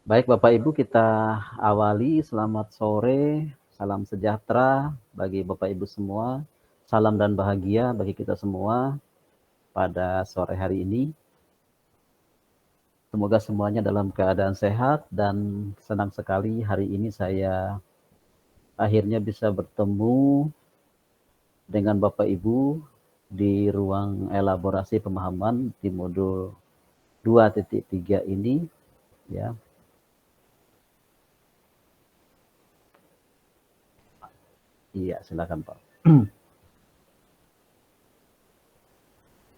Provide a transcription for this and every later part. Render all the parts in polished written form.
Baik Bapak Ibu, kita awali. Selamat sore, salam sejahtera bagi Bapak Ibu semua. Salam dan bahagia bagi kita semua pada sore hari ini. Semoga semuanya dalam keadaan sehat dan senang sekali hari ini saya akhirnya bisa bertemu dengan Bapak Ibu di ruang elaborasi pemahaman di modul 2.3 ini, ya. Iya, silakan Pak.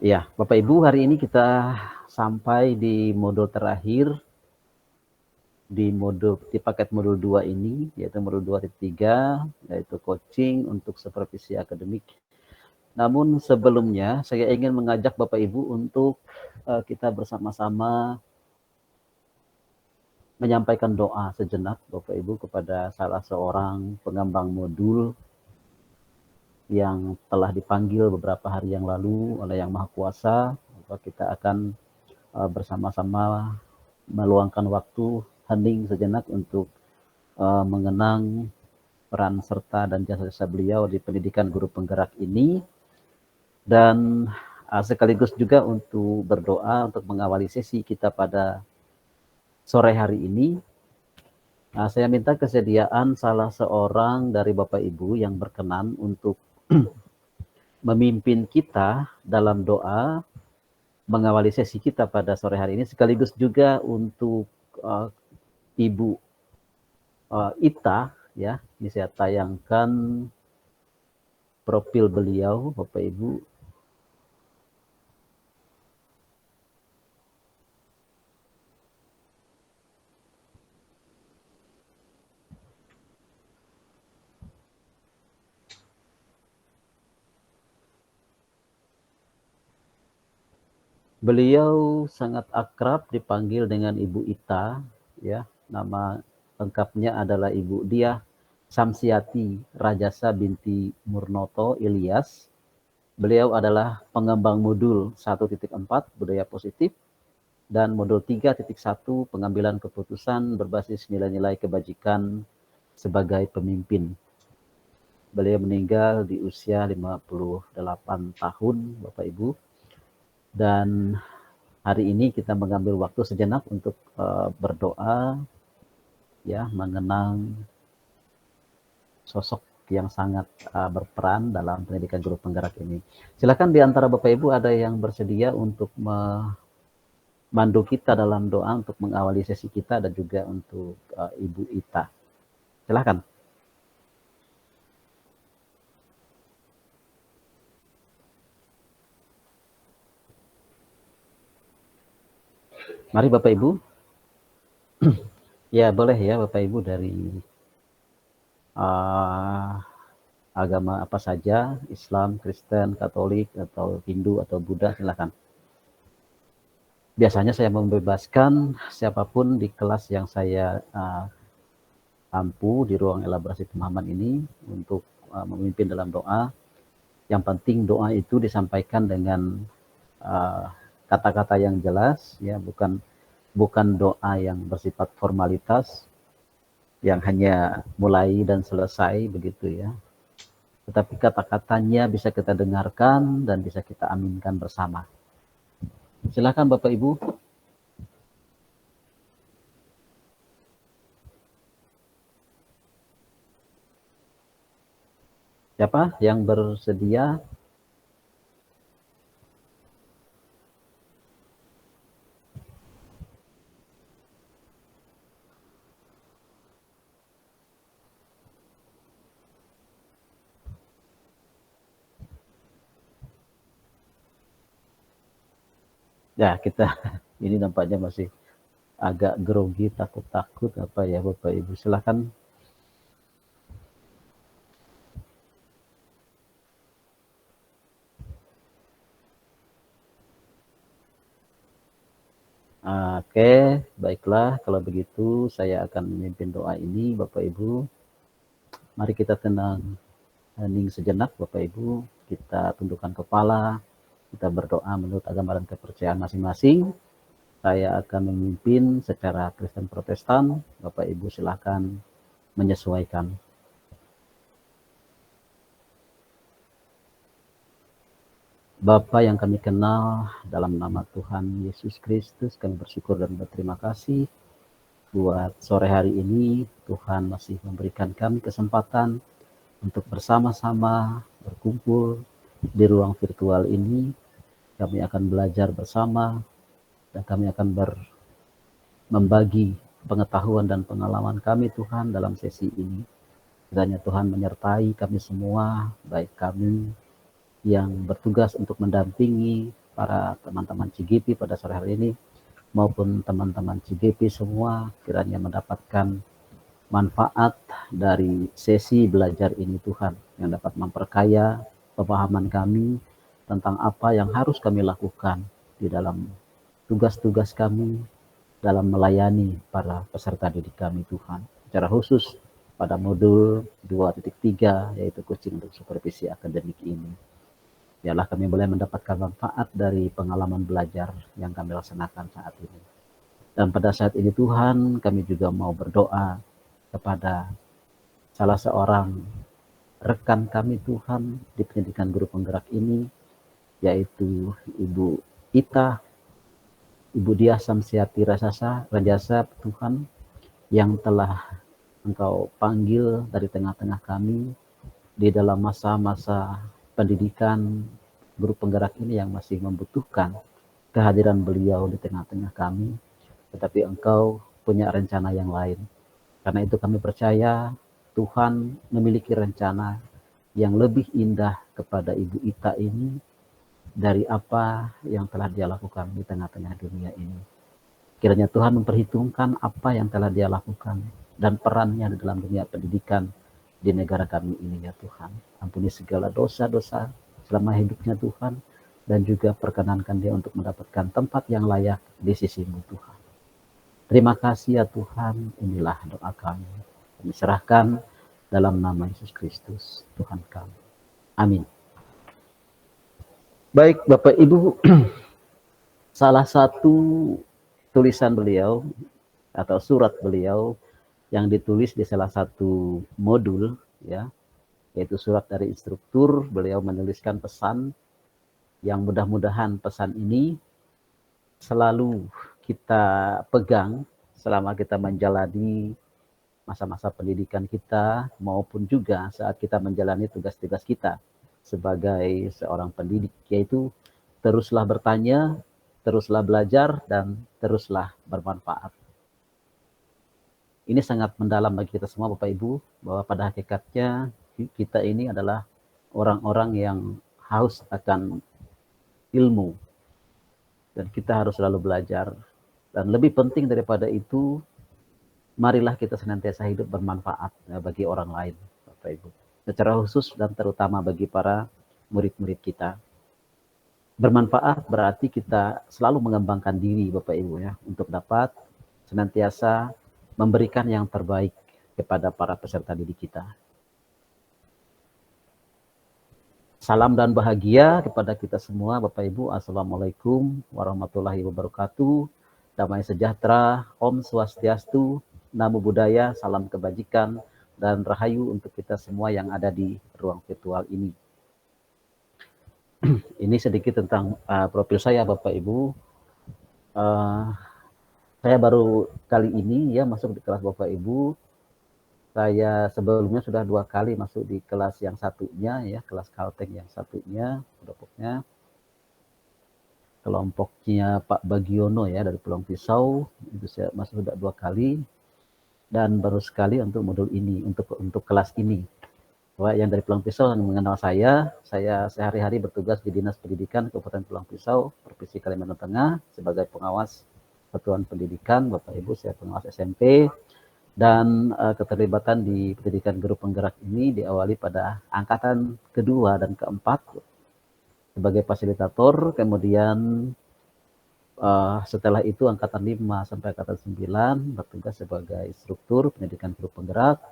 Ya, Bapak Ibu, hari ini kita sampai di modul terakhir di paket modul 2 ini, yaitu modul 2.3, yaitu coaching untuk supervisi akademik. Namun sebelumnya saya ingin mengajak Bapak Ibu untuk kita bersama-sama menyampaikan doa sejenak Bapak Ibu kepada salah seorang pengembang modul yang telah dipanggil beberapa hari yang lalu oleh Yang Maha Kuasa. Kita akan bersama-sama meluangkan waktu hening sejenak untuk mengenang peran serta dan jasa-jasa beliau di pendidikan guru penggerak ini, dan sekaligus juga untuk berdoa untuk mengawali sesi kita pada sore hari ini. Saya minta kesediaan salah seorang dari Bapak Ibu yang berkenan untuk memimpin kita dalam doa mengawali sesi kita pada sore hari ini, sekaligus juga untuk Ibu Ita, ya. Ini saya tayangkan profil beliau, Bapak Ibu. Beliau sangat akrab dipanggil dengan Ibu Ita, ya. Nama lengkapnya adalah Ibu Diah Samsiati Rajasa binti Murnoto Ilyas. Beliau adalah pengembang modul 1.4 budaya positif dan modul 3.1 pengambilan keputusan berbasis nilai-nilai kebajikan sebagai pemimpin. Beliau meninggal di usia 58 tahun, Bapak Ibu. Dan hari ini kita mengambil waktu sejenak untuk berdoa, ya, mengenang sosok yang sangat berperan dalam pendidikan guru penggerak ini. Silakan di antara Bapak Ibu ada yang bersedia untuk memandu kita dalam doa untuk mengawali sesi kita dan juga untuk Ibu Ita. Silakan. Mari Bapak Ibu. Ya, boleh ya Bapak Ibu dari agama apa saja, Islam, Kristen, Katolik, atau Hindu, atau Buddha, silakan. Biasanya saya membebaskan siapapun di kelas yang saya ampu di ruang elaborasi pemahaman ini untuk memimpin dalam doa. Yang penting doa itu disampaikan dengan kata-kata yang jelas, ya, bukan doa yang bersifat formalitas, yang hanya mulai dan selesai begitu ya. Tetapi kata-katanya bisa kita dengarkan dan bisa kita aminkan bersama. Silakan Bapak Ibu. Siapa yang bersedia? Ya, kita ini nampaknya masih agak grogi, takut-takut apa ya Bapak Ibu. Silakan. Oke, baiklah. Kalau begitu saya akan memimpin doa ini Bapak Ibu. Mari kita tenang, hening sejenak Bapak Ibu. Kita tundukkan kepala, kita berdoa menurut agama dan kepercayaan masing-masing. Saya akan memimpin secara Kristen Protestan. Bapak Ibu silakan menyesuaikan. Bapa yang kami kenal, dalam nama Tuhan Yesus Kristus, kami bersyukur dan berterima kasih buat sore hari ini. Tuhan masih memberikan kami kesempatan untuk bersama-sama berkumpul di ruang virtual ini. Kami akan belajar bersama dan kami akan membagi pengetahuan dan pengalaman kami Tuhan dalam sesi ini. Kiranya Tuhan menyertai kami semua, baik kami yang bertugas untuk mendampingi para teman-teman CGP pada sore hari ini, maupun teman-teman CGP semua, kiranya mendapatkan manfaat dari sesi belajar ini Tuhan, yang dapat memperkaya pemahaman kami tentang apa yang harus kami lakukan di dalam tugas-tugas kami dalam melayani para peserta didik kami Tuhan. Secara khusus pada modul 2.3 yaitu coaching untuk supervisi akademik ini. Biarlah kami boleh mendapatkan manfaat dari pengalaman belajar yang kami laksanakan saat ini. Dan pada saat ini Tuhan, kami juga mau berdoa kepada salah seorang rekan kami Tuhan di pendidikan guru penggerak ini, yaitu Ibu Ita, Ibu Dia Samsiati Rajasa Tuhan, yang telah Engkau panggil dari tengah-tengah kami di dalam masa-masa pendidikan guru penggerak ini yang masih membutuhkan kehadiran beliau di tengah-tengah kami, tetapi Engkau punya rencana yang lain. Karena itu kami percaya Tuhan memiliki rencana yang lebih indah kepada Ibu Ita ini dari apa yang telah Dia lakukan di tengah-tengah dunia ini. Kiranya Tuhan memperhitungkan apa yang telah Dia lakukan dan perannya di dalam dunia pendidikan di negara kami ini ya Tuhan. Ampuni segala dosa-dosa selama hidupnya Tuhan, dan juga perkenankan dia untuk mendapatkan tempat yang layak di sisi-Mu Tuhan. Terima kasih ya Tuhan, inilah doa kami. Kami serahkan dalam nama Yesus Kristus, Tuhan kami. Amin. Baik Bapak Ibu, salah satu tulisan beliau atau surat beliau yang ditulis di salah satu modul, ya, yaitu surat dari instruktur. Beliau menuliskan pesan yang mudah-mudahan pesan ini selalu kita pegang selama kita menjalani masa-masa pendidikan kita, maupun juga saat kita menjalani tugas-tugas kita sebagai seorang pendidik, yaitu teruslah bertanya, teruslah belajar, dan teruslah bermanfaat. Ini sangat mendalam bagi kita semua Bapak Ibu, bahwa pada hakikatnya kita ini adalah orang-orang yang haus akan ilmu, dan kita harus selalu belajar. Dan lebih penting daripada itu, marilah kita senantiasa hidup bermanfaat bagi orang lain Bapak Ibu, secara khusus dan terutama bagi para murid-murid kita. Bermanfaat berarti kita selalu mengembangkan diri Bapak Ibu ya, untuk dapat senantiasa memberikan yang terbaik kepada para peserta didik kita. Salam dan bahagia kepada kita semua Bapak Ibu. Assalamualaikum warahmatullahi wabarakatuh. Damai sejahtera, Om Swastiastu, Namo Buddhaya, salam kebajikan dan rahayu untuk kita semua yang ada di ruang virtual ini. Ini sedikit tentang profil saya Bapak Ibu. Saya baru kali ini ya masuk di kelas Bapak Ibu. Saya sebelumnya sudah 2 kali masuk di kelas yang satunya ya, kelas Kalteng yang satunya, kelompoknya Pak Bagiono ya dari Pulau Pisau, itu saya masuk sudah 2 kali, dan baru sekali untuk modul ini, untuk kelas ini. Bahwa yang dari Pulau Pisau yang mengenal saya sehari-hari bertugas di Dinas Pendidikan Kabupaten Pulau Pisau, Provinsi Kalimantan Tengah sebagai pengawas Satuan Pendidikan. Bapak Ibu, saya pengawas SMP. Dan keterlibatan di pendidikan guru penggerak ini diawali pada angkatan kedua dan keempat sebagai fasilitator, kemudian setelah itu angkatan 5 sampai angkatan 9 bertugas sebagai instruktur pendidikan guru penggerak,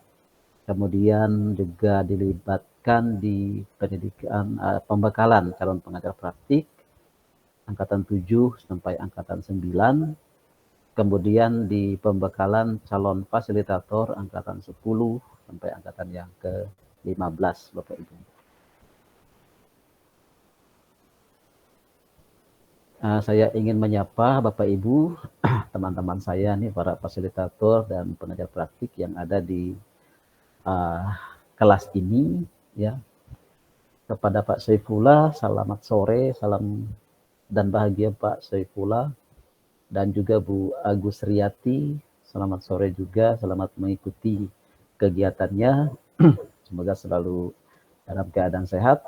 kemudian juga dilibatkan di pendidikan pembekalan calon pengajar praktik, angkatan 7 sampai angkatan 9. Kemudian di pembekalan calon fasilitator angkatan 10 sampai angkatan yang ke-15, Bapak Ibu. Saya ingin menyapa Bapak Ibu, teman-teman saya nih, para fasilitator dan pengajar praktik yang ada di kelas ini, ya. Kepada Pak Saifullah, selamat sore, salam dan bahagia Pak Saifullah, dan juga Bu Agus Riyati, selamat sore juga, selamat mengikuti kegiatannya, semoga selalu dalam keadaan sehat.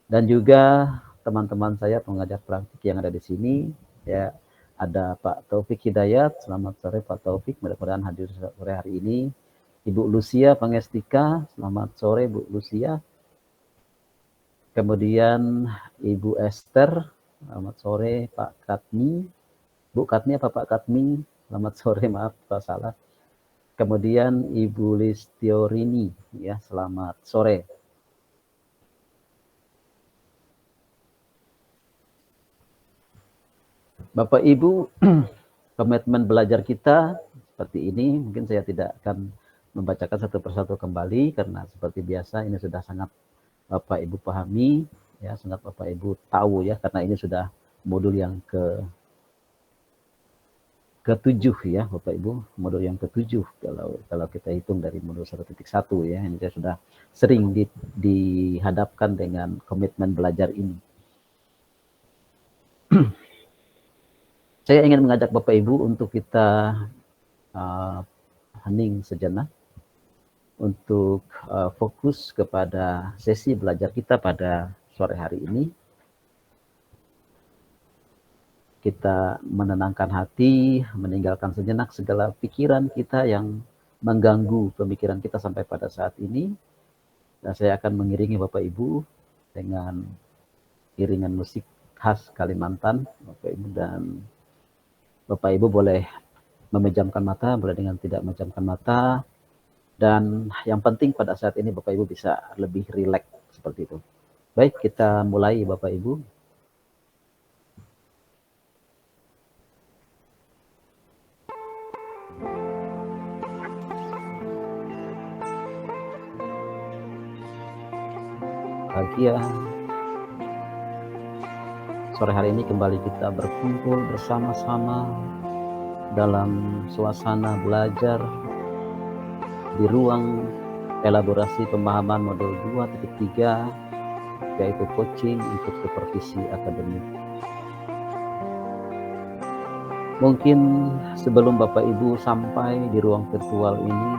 Dan juga teman-teman saya pengajar praktik yang ada di sini, ya, ada Pak Taufik Hidayat, selamat sore Pak Taufik, mudah-mudahan hadir sore hari ini. Ibu Lucia Pangestika, selamat sore Bu Lucia. Kemudian Ibu Esther, selamat sore Pak Katmi. Bu Katmi apa Pak Katmi? Selamat sore, maaf Pak salah. Kemudian Ibu Listiorini, ya, selamat sore. Bapak Ibu, komitmen belajar kita seperti ini, mungkin saya tidak akan membacakan satu persatu kembali karena seperti biasa ini sudah sangat Bapak Ibu pahami, ya, sangat Bapak Ibu tahu, ya, karena ini sudah modul yang ke-7, ya Bapak Ibu, modul yang ke-7 kalau kita hitung dari modul 1.1, ya. Ini saya sudah sering dihadapkan dengan komitmen belajar ini. Saya ingin mengajak Bapak Ibu untuk kita hening sejenak untuk fokus kepada sesi belajar kita pada sore hari ini. Kita menenangkan hati, meninggalkan sejenak segala pikiran kita yang mengganggu pemikiran kita sampai pada saat ini. Dan saya akan mengiringi Bapak Ibu dengan iringan musik khas Kalimantan, Bapak Ibu, dan Bapak Ibu boleh memejamkan mata, boleh dengan tidak memejamkan mata. Dan yang penting pada saat ini Bapak Ibu bisa lebih rileks seperti itu. Baik, kita mulai Bapak Ibu. Bahagia. Sore hari ini kembali kita berkumpul bersama-sama dalam suasana belajar di ruang elaborasi pemahaman modul 2.3, yaitu coaching untuk supervisi akademik. Mungkin sebelum Bapak Ibu sampai di ruang virtual ini,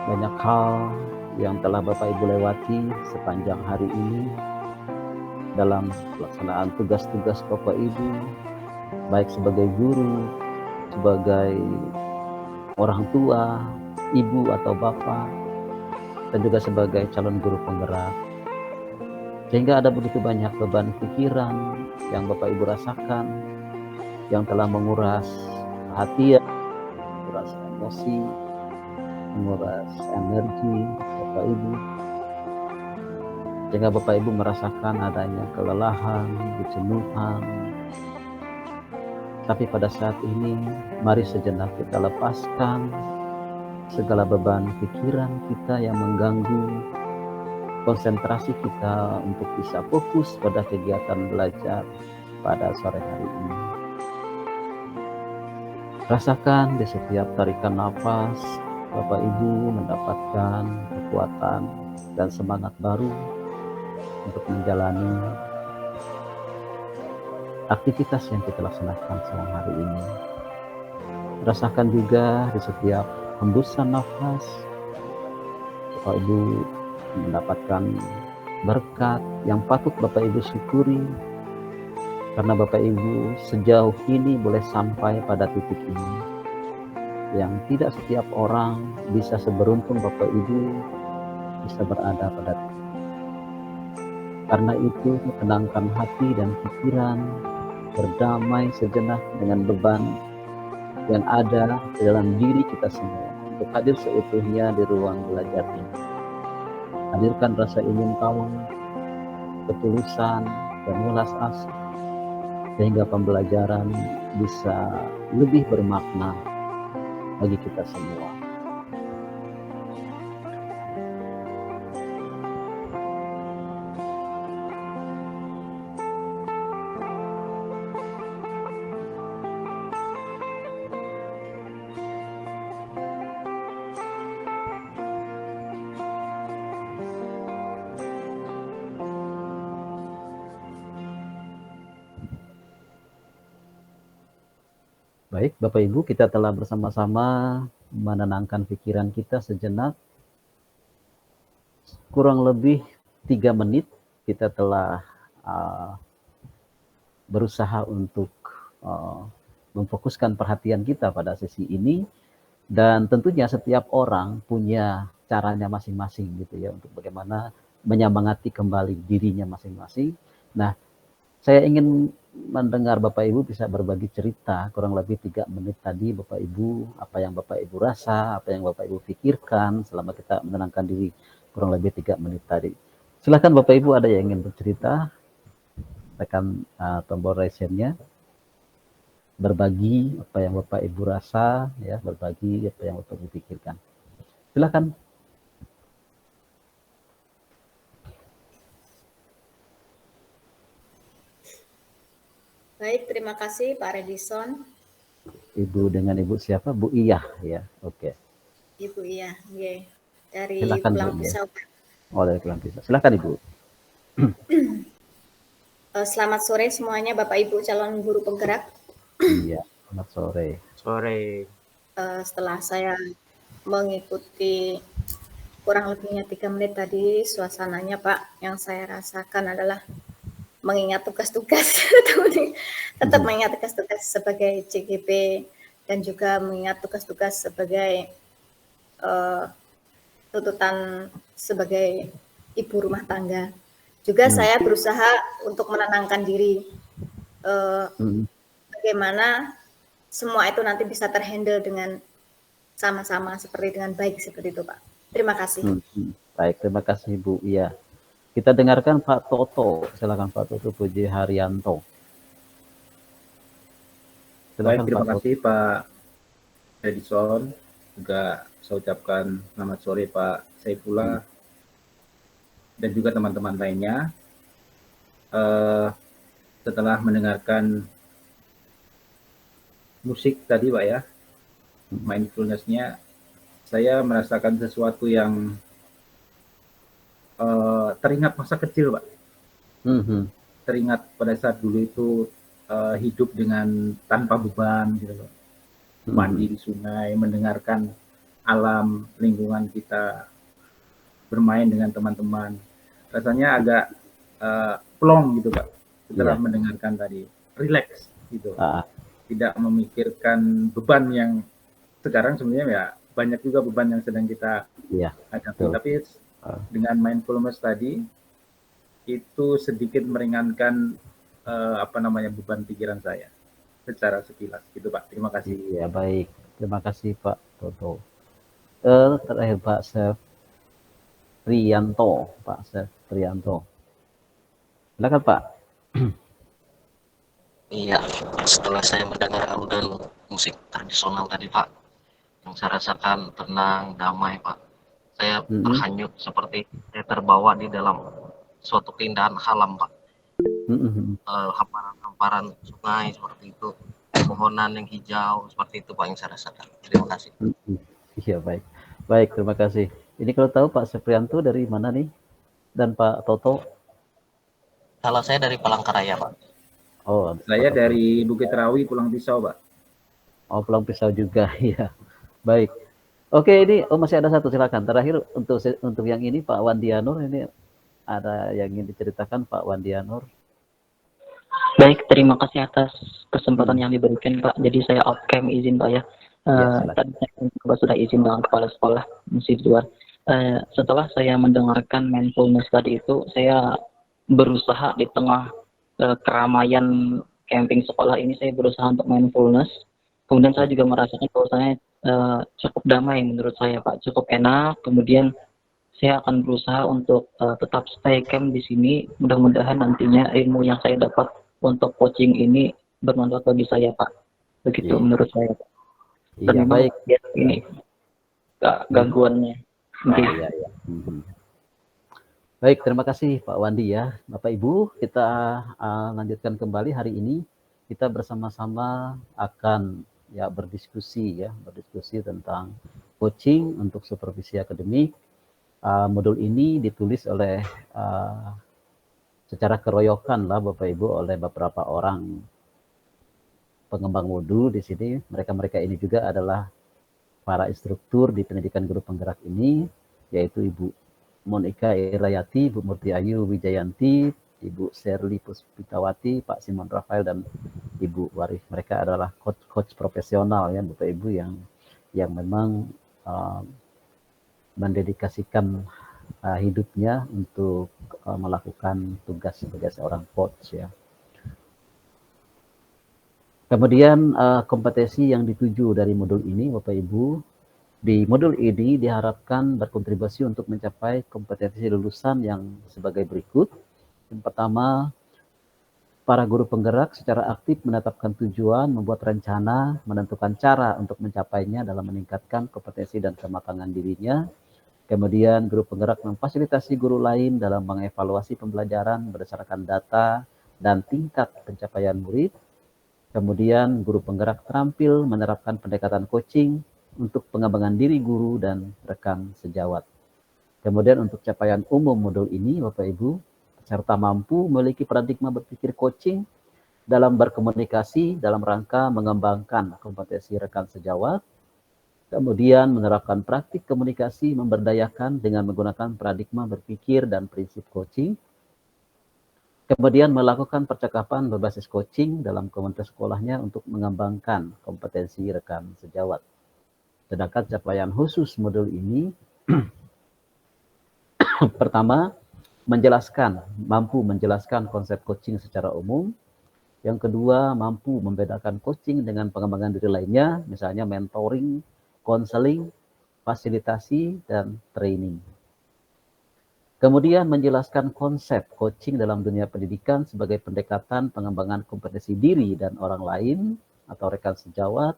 banyak hal yang telah Bapak Ibu lewati sepanjang hari ini dalam pelaksanaan tugas-tugas Bapak Ibu, baik sebagai guru, sebagai orang tua, ibu atau bapak, dan juga sebagai calon guru penggerak. Sehingga ada begitu banyak beban pikiran yang Bapak Ibu rasakan, yang telah menguras perhatian, menguras emosi, menguras energi Bapak Ibu. Sehingga Bapak Ibu merasakan adanya kelelahan, kejenuhan. Tapi pada saat ini, mari sejenak kita lepaskan segala beban pikiran kita yang mengganggu konsentrasi kita untuk bisa fokus pada kegiatan belajar pada sore hari ini. Rasakan di setiap tarikan nafas, Bapak Ibu mendapatkan kekuatan dan semangat baru untuk menjalani aktivitas yang kita laksanakan selama hari ini. Rasakan juga di setiap hembusan nafas, Bapak Ibu mendapatkan berkat yang patut Bapak Ibu syukuri, karena Bapak Ibu sejauh ini boleh sampai pada titik ini, yang tidak setiap orang bisa seberuntung Bapak Ibu bisa berada pada titik. Karena itu, tenangkan hati dan pikiran, berdamai sejenak dengan beban yang ada di dalam diri kita semua untuk hadir seutuhnya di ruang belajar ini. Hadirkan rasa ingin tahu, ketulusan, dan welas asih, sehingga pembelajaran bisa lebih bermakna bagi kita semua. Baik, Bapak Ibu, kita telah bersama-sama menenangkan pikiran kita sejenak. Kurang lebih 3 menit kita telah berusaha untuk memfokuskan perhatian kita pada sesi ini, dan tentunya setiap orang punya caranya masing-masing gitu ya untuk bagaimana menyemangati kembali dirinya masing-masing. Nah, saya ingin mendengar Bapak Ibu bisa berbagi cerita kurang lebih 3 menit tadi, Bapak Ibu, apa yang Bapak Ibu rasa, apa yang Bapak Ibu pikirkan selama kita menenangkan diri kurang lebih 3 menit tadi. Silakan Bapak Ibu, ada yang ingin bercerita, tekan tombol raise-nya, berbagi apa yang Bapak Ibu rasa, ya, berbagi apa yang Bapak Ibu pikirkan. Silakan. Baik, terima kasih Pak Redison. Ibu dengan Ibu siapa? Bu Iyah ya. Oke. Ibu Iyah, yeah. Dari Silakan Pulang Bu Iyah. Pisau. Oh, dari Pulang Pisau. Silakan Ibu. Selamat sore semuanya Bapak Ibu calon guru penggerak. Iya, selamat sore. Sore. Setelah saya mengikuti kurang lebihnya 3 menit tadi, suasananya Pak, yang saya rasakan adalah mengingat tugas-tugas, tetap mengingat tugas-tugas sebagai CGP dan juga mengingat tugas-tugas sebagai tuntutan sebagai ibu rumah tangga. Juga saya berusaha untuk menenangkan diri, bagaimana semua itu nanti bisa terhandle dengan sama-sama seperti dengan baik seperti itu Pak. Terima kasih. Baik, terima kasih Bu. Iya. Kita dengarkan Pak Toto. Silakan Pak Toto Puji Haryanto. Silakan, baik, terima kasih Pak Edison. Juga saya ucapkan selamat sore Pak Saifullah dan juga teman-teman lainnya. Setelah mendengarkan musik tadi Pak ya, mindfulness-nya, saya merasakan sesuatu yang teringat masa kecil Pak. Teringat pada saat dulu itu hidup dengan tanpa beban gitu Pak. Mandi di sungai, mendengarkan alam lingkungan kita, bermain dengan teman-teman. Rasanya agak plong gitu Pak. Setelah mendengarkan tadi, relax gitu. Tidak memikirkan beban yang sekarang sebenarnya ya banyak juga beban yang sedang kita hadapi. Tapi dengan mindfulness tadi itu sedikit meringankan beban pikiran saya secara sekilas gitu Pak. Terima kasih. Iya, baik. Terima kasih Pak Toto. Terakhir Pak Sefrianto. Pak Sefrianto. Silakan Pak. Iya, setelah saya mendengar alunan musik tradisional tadi Pak, yang saya rasakan tenang, damai Pak. Saya terhanyut seperti saya terbawa di dalam suatu keindahan alam Pak. Hamparan-hamparan sungai seperti itu, pepohonan yang hijau seperti itu Pak yang saya rasakan. Terima kasih. Iya, baik. Baik, terima kasih. Ini kalau tahu Pak Sefrianto dari mana nih? Dan Pak Toto? Kalau saya dari Palangkaraya Pak. Oh, saya dari Bukit Rawi, Pulang Pisau Pak. Oh, Pulang Pisau juga, ya. Baik. Oke, ini masih ada satu, silakan. Terakhir untuk yang ini Pak Wandianur, ini ada yang ingin diceritakan Pak Wandianur. Baik, terima kasih atas kesempatan yang diberikan Pak. Jadi saya off cam izin Pak ya. Tadi saya sudah izin dengan kepala sekolah masih di luar. Setelah saya mendengarkan mindfulness tadi itu, saya berusaha di tengah keramaian camping sekolah ini, saya berusaha untuk mindfulness. Kemudian saya juga merasakan bahwasanya cukup damai menurut saya Pak, cukup enak. Kemudian saya akan berusaha untuk tetap stay camp di sini. Mudah-mudahan nantinya ilmu yang saya dapat untuk coaching ini bermanfaat bagi saya, Pak. Begitu menurut saya, Pak. Dan Iya, memang baik. ini gangguannya. Iya, iya. Baik, terima kasih Pak Wandi ya. Bapak Ibu, kita lanjutkan kembali hari ini. Kita bersama-sama akan berdiskusi tentang coaching untuk supervisi akademik. Modul ini ditulis oleh secara keroyokan lah Bapak Ibu oleh beberapa orang pengembang modul di sini. Mereka ini juga adalah para instruktur di pendidikan guru penggerak ini, yaitu Ibu Monika Irayati, Bu Murti Ayu Wijayanti, Ibu Sherly Puspitawati, Pak Simon Rafael, dan Ibu Warif. Mereka adalah coach profesional ya Bapak Ibu yang memang mendedikasikan hidupnya untuk melakukan tugas sebagai seorang coach ya. Kemudian kompetensi yang dituju dari modul ini Bapak Ibu, di modul ini diharapkan berkontribusi untuk mencapai kompetensi lulusan yang sebagai berikut. Yang pertama, para guru penggerak secara aktif menetapkan tujuan, membuat rencana, menentukan cara untuk mencapainya dalam meningkatkan kompetensi dan kematangan dirinya. Kemudian guru penggerak memfasilitasi guru lain dalam mengevaluasi pembelajaran berdasarkan data dan tingkat pencapaian murid. Kemudian guru penggerak terampil menerapkan pendekatan coaching untuk pengembangan diri guru dan rekan sejawat. Kemudian untuk capaian umum modul ini Bapak Ibu, peserta mampu memiliki paradigma berpikir coaching dalam berkomunikasi dalam rangka mengembangkan kompetensi rekan sejawat. Kemudian menerapkan praktik komunikasi memberdayakan dengan menggunakan paradigma berpikir dan prinsip coaching. Kemudian melakukan percakapan berbasis coaching dalam komunitas sekolahnya untuk mengembangkan kompetensi rekan sejawat. Sedangkan capaian khusus modul ini, pertama, mampu menjelaskan konsep coaching secara umum. Yang kedua, mampu membedakan coaching dengan pengembangan diri lainnya, misalnya mentoring, konseling, fasilitasi, dan training. Kemudian menjelaskan konsep coaching dalam dunia pendidikan sebagai pendekatan pengembangan kompetensi diri dan orang lain atau rekan sejawat.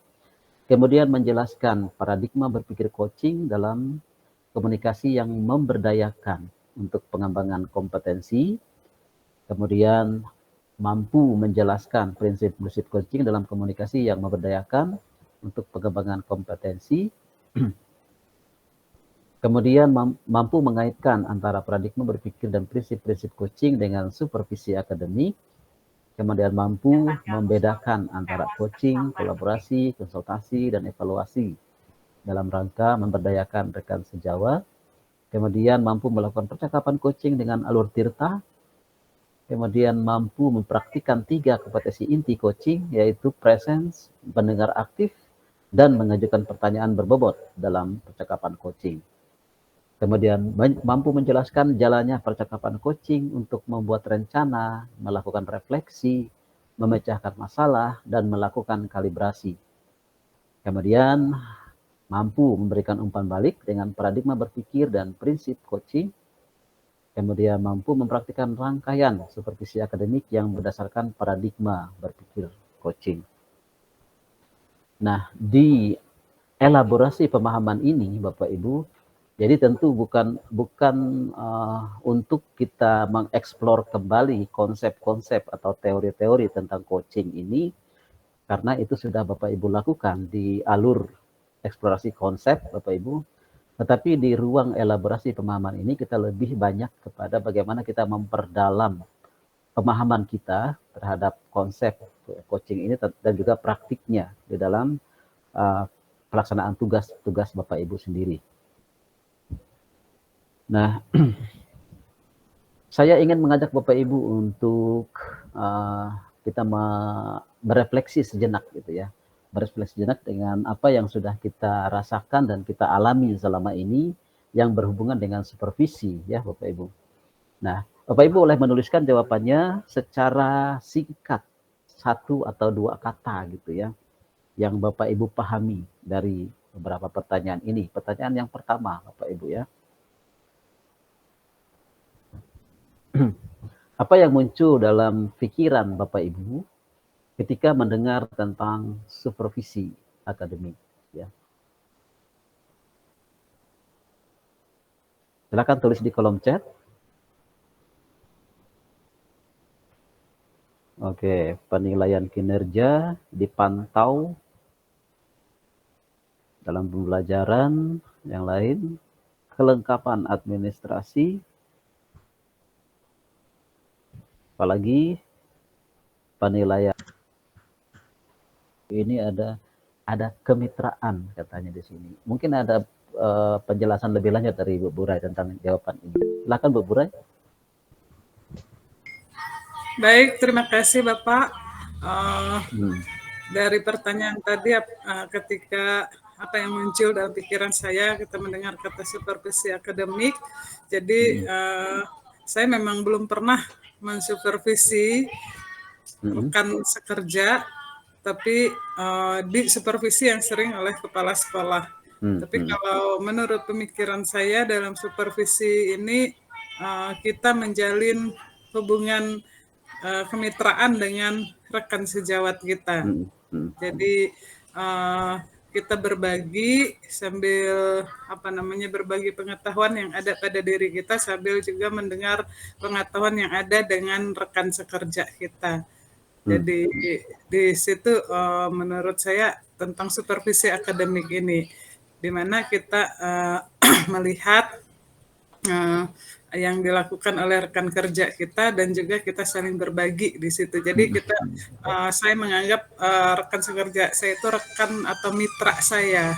Kemudian menjelaskan paradigma berpikir coaching dalam komunikasi yang memberdayakan untuk pengembangan kompetensi. Kemudian mampu menjelaskan prinsip-prinsip coaching dalam komunikasi yang memberdayakan untuk pengembangan kompetensi. Kemudian mampu mengaitkan antara paradigma berpikir dan prinsip-prinsip coaching dengan supervisi akademik. Kemudian mampu membedakan antara coaching, kolaborasi, konsultasi, dan evaluasi dalam rangka memberdayakan rekan sejawat. Kemudian mampu melakukan percakapan coaching dengan alur tirta. Kemudian mampu mempraktikkan 3 kompetensi inti coaching, yaitu presence, mendengar aktif, dan mengajukan pertanyaan berbobot dalam percakapan coaching. Kemudian mampu menjelaskan jalannya percakapan coaching untuk membuat rencana, melakukan refleksi, memecahkan masalah, dan melakukan kalibrasi. Kemudian mampu memberikan umpan balik dengan paradigma berpikir dan prinsip coaching. Kemudian mampu mempraktikkan rangkaian supervisi akademik yang berdasarkan paradigma berpikir coaching. Nah, di elaborasi pemahaman ini Bapak Ibu, jadi tentu bukan untuk kita mengeksplor kembali konsep-konsep atau teori-teori tentang coaching ini, karena itu sudah Bapak Ibu lakukan di alur eksplorasi konsep Bapak Ibu. Tetapi di ruang elaborasi pemahaman ini kita lebih banyak kepada bagaimana kita memperdalam pemahaman kita terhadap konsep coaching ini dan juga praktiknya di dalam pelaksanaan tugas-tugas Bapak Ibu sendiri. Nah, saya ingin mengajak Bapak Ibu untuk kita berefleksi sejenak gitu ya. Berefleksi sejenak dengan apa yang sudah kita rasakan dan kita alami selama ini yang berhubungan dengan supervisi ya Bapak Ibu. Nah, Bapak Ibu boleh menuliskan jawabannya secara singkat, 1 atau 2 kata gitu ya, yang Bapak Ibu pahami dari beberapa pertanyaan ini. Pertanyaan yang pertama Bapak Ibu ya. Apa yang muncul dalam pikiran Bapak Ibu ketika mendengar tentang supervisi akademik? Ya. Silakan tulis di kolom chat. Oke, penilaian kinerja dipantau dalam pembelajaran yang lain, kelengkapan administrasi, apalagi penilaian ini ada kemitraan katanya di sini. Mungkin ada penjelasan lebih lanjut dari Bu Burai tentang jawaban ini. Silakan Bu Burai. Baik, terima kasih Bapak. Dari pertanyaan tadi, ketika apa yang muncul dalam pikiran saya, kita mendengar kata supervisi akademik. Jadi saya memang belum pernah mensupervisi rekan sekerja, tapi di supervisi yang sering oleh kepala sekolah. Tapi kalau menurut pemikiran saya dalam supervisi ini kita menjalin hubungan kemitraan dengan rekan sejawat kita. Jadi kita berbagi sambil berbagi pengetahuan yang ada pada diri kita sambil juga mendengar pengetahuan yang ada dengan rekan sekerja kita. Jadi di situ menurut saya tentang supervisi akademik ini, di mana kita melihat yang dilakukan oleh rekan kerja kita dan juga kita saling berbagi di situ. Jadi saya menganggap rekan sekerja saya itu rekan atau mitra saya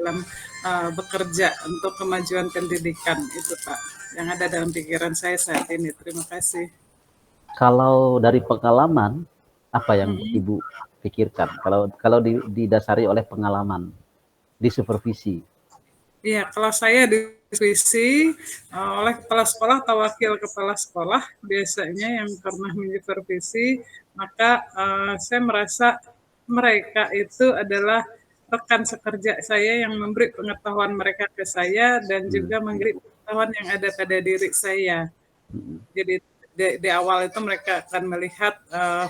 dalam bekerja untuk kemajuan pendidikan itu Pak, yang ada dalam pikiran saya saat ini. Terima kasih. Kalau dari pengalaman, apa yang Ibu pikirkan? Kalau didasari oleh pengalaman di supervisi. Iya, kalau saya diskusi oleh kepala sekolah atau wakil kepala sekolah biasanya yang pernah menyupervisi, maka saya merasa mereka itu adalah rekan sekerja saya yang memberi pengetahuan mereka ke saya dan juga memberi pengetahuan yang ada pada diri saya. Jadi di awal itu mereka akan melihat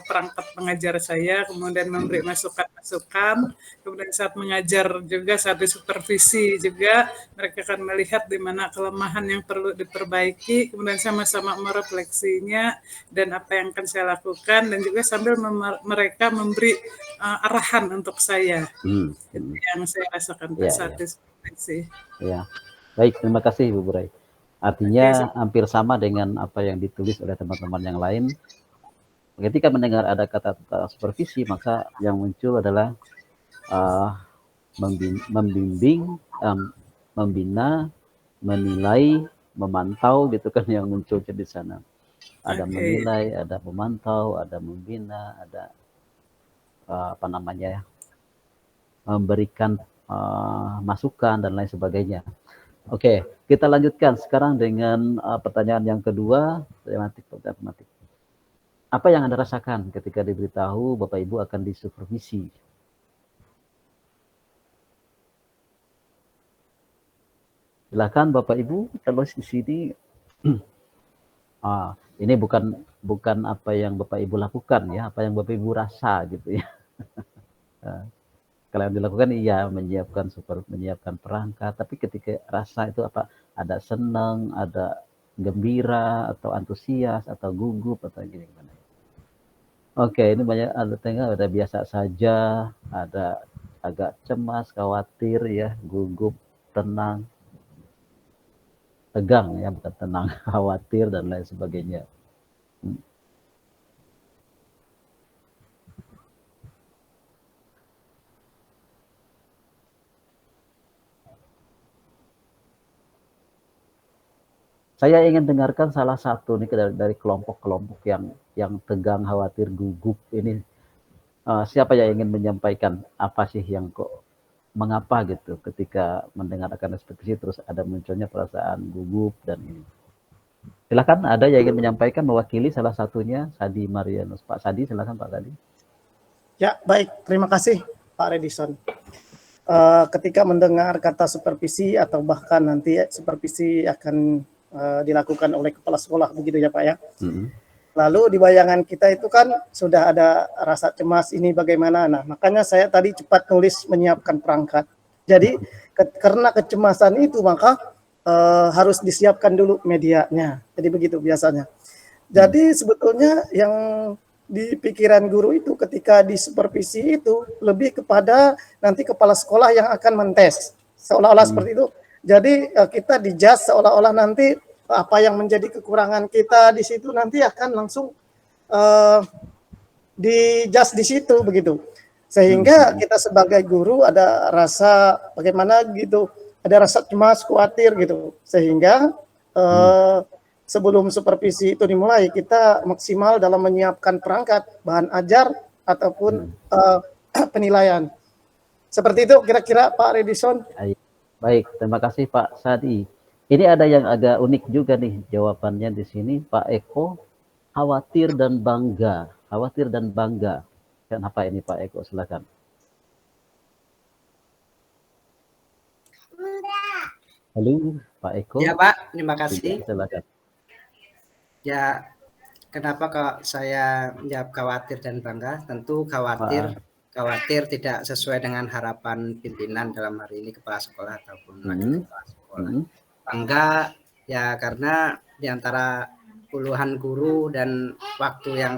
perangkat pengajar saya, kemudian memberi masukan-masukan, kemudian saat mengajar juga, saat disupervisi juga, mereka akan melihat di mana kelemahan yang perlu diperbaiki, kemudian sama-sama merefleksinya, dan apa yang akan saya lakukan, dan juga sambil mereka memberi arahan untuk saya. Itu yang saya rasakan saat disupervisi. Ya, baik, terima kasih Bu Burai. Artinya hampir sama dengan apa yang ditulis oleh teman-teman yang lain. Ketika mendengar ada kata supervisi, maka yang muncul adalah membimbing, membina, menilai, memantau, gitu kan yang muncul di sana. Ada menilai, ada memantau, ada membina, ada memberikan masukan dan lain sebagainya. Oke, kita lanjutkan sekarang dengan pertanyaan yang kedua, matematik. Apa yang Anda rasakan ketika diberitahu Bapak Ibu akan disupervisi? Silakan Bapak Ibu, terus di sini. Ini bukan apa yang Bapak Ibu lakukan ya, apa yang Bapak Ibu rasa gitu ya. Kalau yang dilakukan iya menyiapkan perangkat, tapi ketika rasa itu apa? Ada senang, ada gembira atau antusias atau gugup atau gimana? Oke, ini banyak ada biasa saja, ada agak cemas, khawatir ya, gugup, tenang, tegang ya, bukan tenang, khawatir dan lain sebagainya. Saya ingin dengarkan salah satu nih dari kelompok-kelompok yang tegang, khawatir, gugup ini. Siapa yang ingin menyampaikan apa sih yang mengapa gitu ketika mendengar akan supervisi terus ada munculnya perasaan gugup dan ini. Silakan, ada yang ingin menyampaikan mewakili salah satunya, Sadi Marianus. Pak Sadi, silakan Pak Sadi. Ya, baik. Terima kasih Pak Redison. Ketika mendengar kata supervisi atau bahkan nanti supervisi akan dilakukan oleh kepala sekolah begitu ya Pak ya. Lalu di bayangan kita itu kan sudah ada rasa cemas ini bagaimana. Nah, makanya saya tadi cepat nulis menyiapkan perangkat. Jadi karena kecemasan itu maka harus disiapkan dulu medianya. Jadi begitu biasanya. Jadi sebetulnya yang di pikiran guru itu ketika di supervisi itu lebih kepada nanti kepala sekolah yang akan mentes. Seolah-olah seperti itu. Jadi kita dijudge seolah-olah nanti apa yang menjadi kekurangan kita di situ nanti akan langsung dijudge di situ begitu. Sehingga kita sebagai guru ada rasa bagaimana gitu, ada rasa cemas, khawatir gitu. Sehingga sebelum supervisi itu dimulai kita maksimal dalam menyiapkan perangkat, bahan ajar ataupun penilaian. Seperti itu kira-kira Pak Redison. Baik, terima kasih Pak Sadi. Ini ada yang agak unik juga nih jawabannya di sini. Pak Eko, khawatir dan bangga. Khawatir dan bangga. Kenapa ini Pak Eko? Silakan. Halo Pak Eko. Ya Pak, terima kasih. Silakan. Ya, kenapa kok saya menjawab khawatir dan bangga? Tentu khawatir tidak sesuai dengan harapan pimpinan dalam hari ini kepala sekolah ataupun kepala sekolah. Bangga ya karena diantara puluhan guru dan waktu yang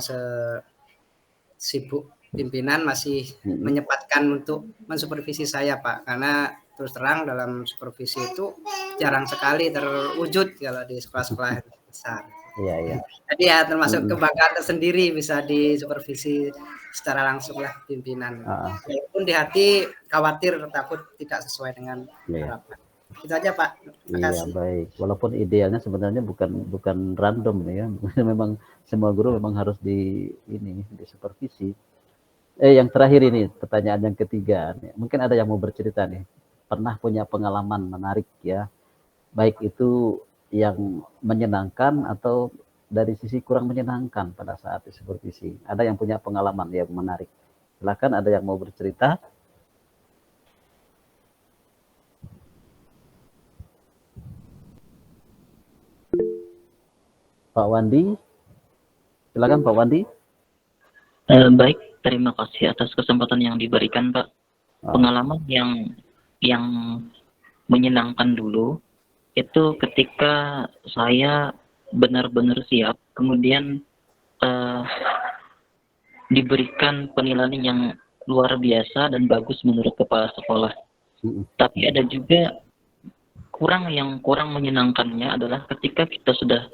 sibuk pimpinan masih menyempatkan untuk mensupervisi saya Pak, karena terus terang dalam supervisi itu jarang sekali terwujud kalau di sekolah-sekolah besar. Iya. Jadi ya termasuk kebanggaan tersendiri bisa disupervisi secara langsung lah pimpinan. Walaupun di hati khawatir takut tidak sesuai dengan harapan. Itu aja Pak. Terima kasih. Iya baik. Walaupun idealnya sebenarnya bukan random ya. Memang semua guru memang harus disupervisi. Yang terakhir ini pertanyaan yang ketiga. Mungkin ada yang mau bercerita nih. Pernah punya pengalaman menarik ya. Baik itu yang menyenangkan atau dari sisi kurang menyenangkan pada saat disupervisi. Ada yang punya pengalaman yang menarik. Silakan, ada yang mau bercerita. Pak Wandi, silakan Pak Wandi. Baik, terima kasih atas kesempatan yang diberikan Pak. Pengalaman yang menyenangkan dulu itu ketika saya benar-benar siap, kemudian diberikan penilaian yang luar biasa dan bagus menurut kepala sekolah. Tapi ada juga yang kurang menyenangkannya adalah ketika kita sudah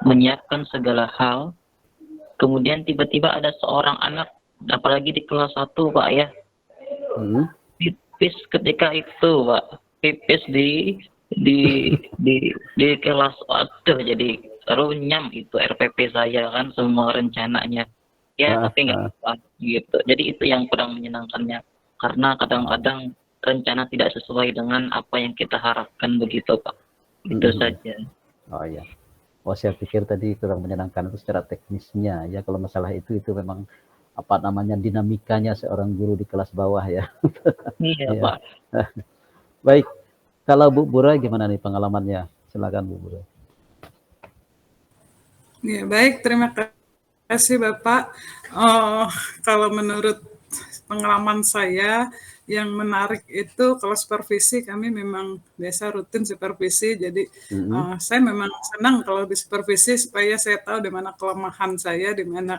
menyiapkan segala hal, kemudian tiba-tiba ada seorang anak, apalagi di kelas 1 Pak ya, pipis ketika itu Pak, pipis di kelas, waduh, jadi runyam itu RPP saya kan, semua rencananya ya, tapi nggak apa gitu. Jadi itu yang kurang menyenangkannya, karena kadang-kadang rencana tidak sesuai dengan apa yang kita harapkan begitu Pak. Itu saja. Oh iya. Oh, saya pikir tadi kurang menyenangkan itu secara teknisnya ya. Kalau masalah itu memang dinamikanya seorang guru di kelas bawah ya. Iya Pak. Baik, kalau Bu Bura gimana nih pengalamannya? Silakan Bu Bura. Ya baik, terima kasih Bapak. Kalau menurut pengalaman saya yang menarik itu kalau supervisi, kami memang biasa rutin supervisi, jadi saya memang senang kalau di supervisi supaya saya tahu di mana kelemahan saya, di mana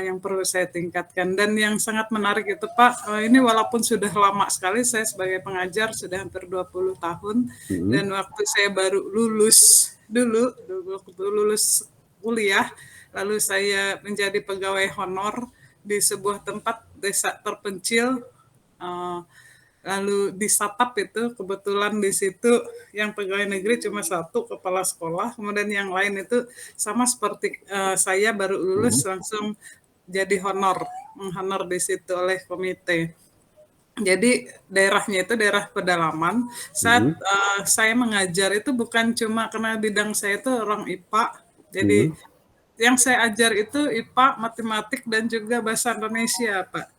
yang perlu saya tingkatkan. Dan yang sangat menarik itu Pak, ini walaupun sudah lama sekali, saya sebagai pengajar sudah hampir 20 tahun, dan waktu saya baru lulus waktu lulus kuliah, lalu saya menjadi pegawai honor di sebuah tempat desa terpencil, lalu di Satap itu kebetulan di situ yang pegawai negeri cuma 1 kepala sekolah, kemudian yang lain itu sama seperti saya baru lulus langsung jadi menghonor di situ oleh komite. Jadi daerahnya itu daerah pedalaman. Saat saya mengajar itu bukan cuma karena bidang saya itu orang IPA, jadi yang saya ajar itu IPA, matematik, dan juga bahasa Indonesia Pak.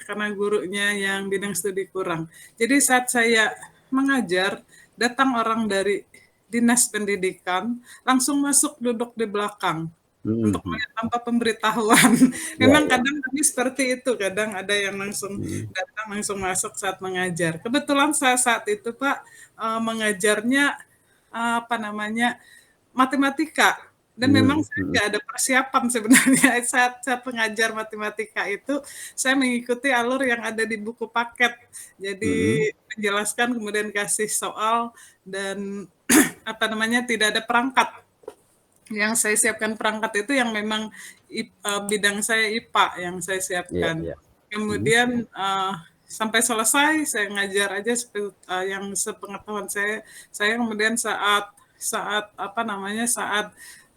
Karena gurunya yang bidang studi kurang. Jadi saat saya mengajar, datang orang dari dinas pendidikan, langsung masuk duduk di belakang untuk melihat tanpa pemberitahuan. Memang kadang kami seperti itu, kadang ada yang langsung datang, langsung masuk saat mengajar. Kebetulan saya saat itu Pak mengajarnya matematika. Dan memang saya nggak ada persiapan sebenarnya saat pengajar matematika itu, saya mengikuti alur yang ada di buku paket. Jadi menjelaskan kemudian kasih soal dan tidak ada perangkat. Yang saya siapkan perangkat itu yang memang bidang saya IPA yang saya siapkan. Kemudian sampai selesai saya ngajar aja yang sepengetahuan saya kemudian saat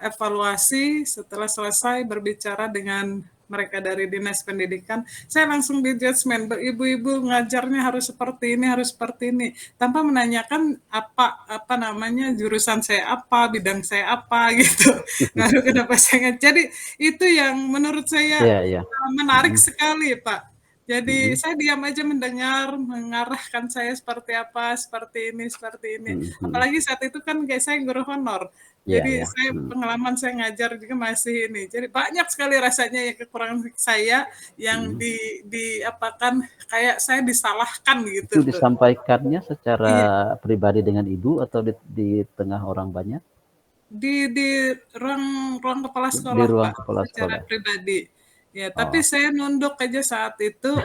evaluasi setelah selesai berbicara dengan mereka dari dinas pendidikan, saya langsung di judgement, ibu-ibu ngajarnya harus seperti ini, tanpa menanyakan jurusan saya apa, bidang saya apa gitu. Lalu kenapa saya jadi itu yang menurut saya menarik sekali Pak. Jadi saya diam aja mendengar, mengarahkan saya seperti apa, seperti ini. Apalagi saat itu kan kayak saya guru honor. Jadi pengalaman saya ngajar juga masih ini. Jadi banyak sekali rasanya yang kekurangan saya yang kayak saya disalahkan gitu. Itu disampaikannya secara pribadi dengan ibu atau di tengah orang banyak? Di ruang kepala sekolah, di ruang Pak, kepala secara sekolah. pribadi. Ya, tapi saya nunduk aja saat itu.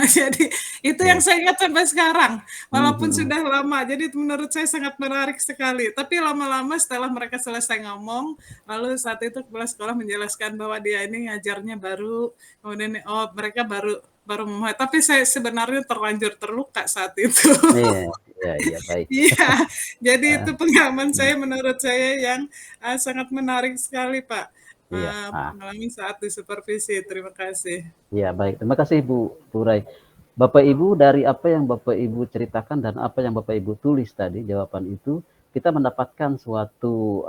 Jadi itu yang saya ingat sampai sekarang, walaupun sudah lama. Jadi menurut saya sangat menarik sekali. Tapi lama-lama setelah mereka selesai ngomong, lalu saat itu kepala sekolah menjelaskan bahwa dia ini ngajarnya baru, kemudian mereka baru memulai. Tapi saya sebenarnya terlanjur terluka saat itu. Iya, baik. Iya, jadi itu pengalaman saya menurut saya yang sangat menarik sekali, Pak. Pengalaman saat di supervisi. Terima kasih. Iya, baik. Terima kasih Bu Rai. Bapak Ibu, dari apa yang Bapak Ibu ceritakan dan apa yang Bapak Ibu tulis tadi, jawaban itu, kita mendapatkan suatu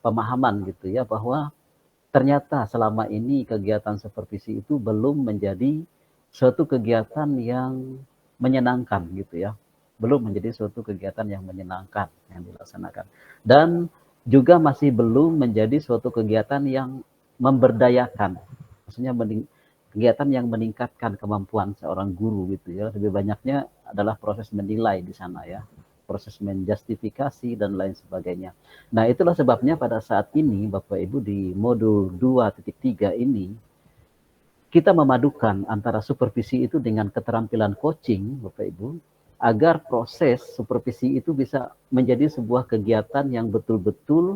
pemahaman gitu ya, bahwa ternyata selama ini kegiatan supervisi itu belum menjadi suatu kegiatan yang menyenangkan gitu ya. Belum menjadi suatu kegiatan yang menyenangkan yang dilaksanakan. Dan juga masih belum menjadi suatu kegiatan yang memberdayakan. Maksudnya kegiatan yang meningkatkan kemampuan seorang guru gitu ya. Lebih banyaknya adalah proses menilai di sana ya. Proses menjustifikasi dan lain sebagainya. Nah, itulah sebabnya pada saat ini Bapak Ibu di modul 2.3 ini kita memadukan antara supervisi itu dengan keterampilan coaching Bapak Ibu, agar proses supervisi itu bisa menjadi sebuah kegiatan yang betul-betul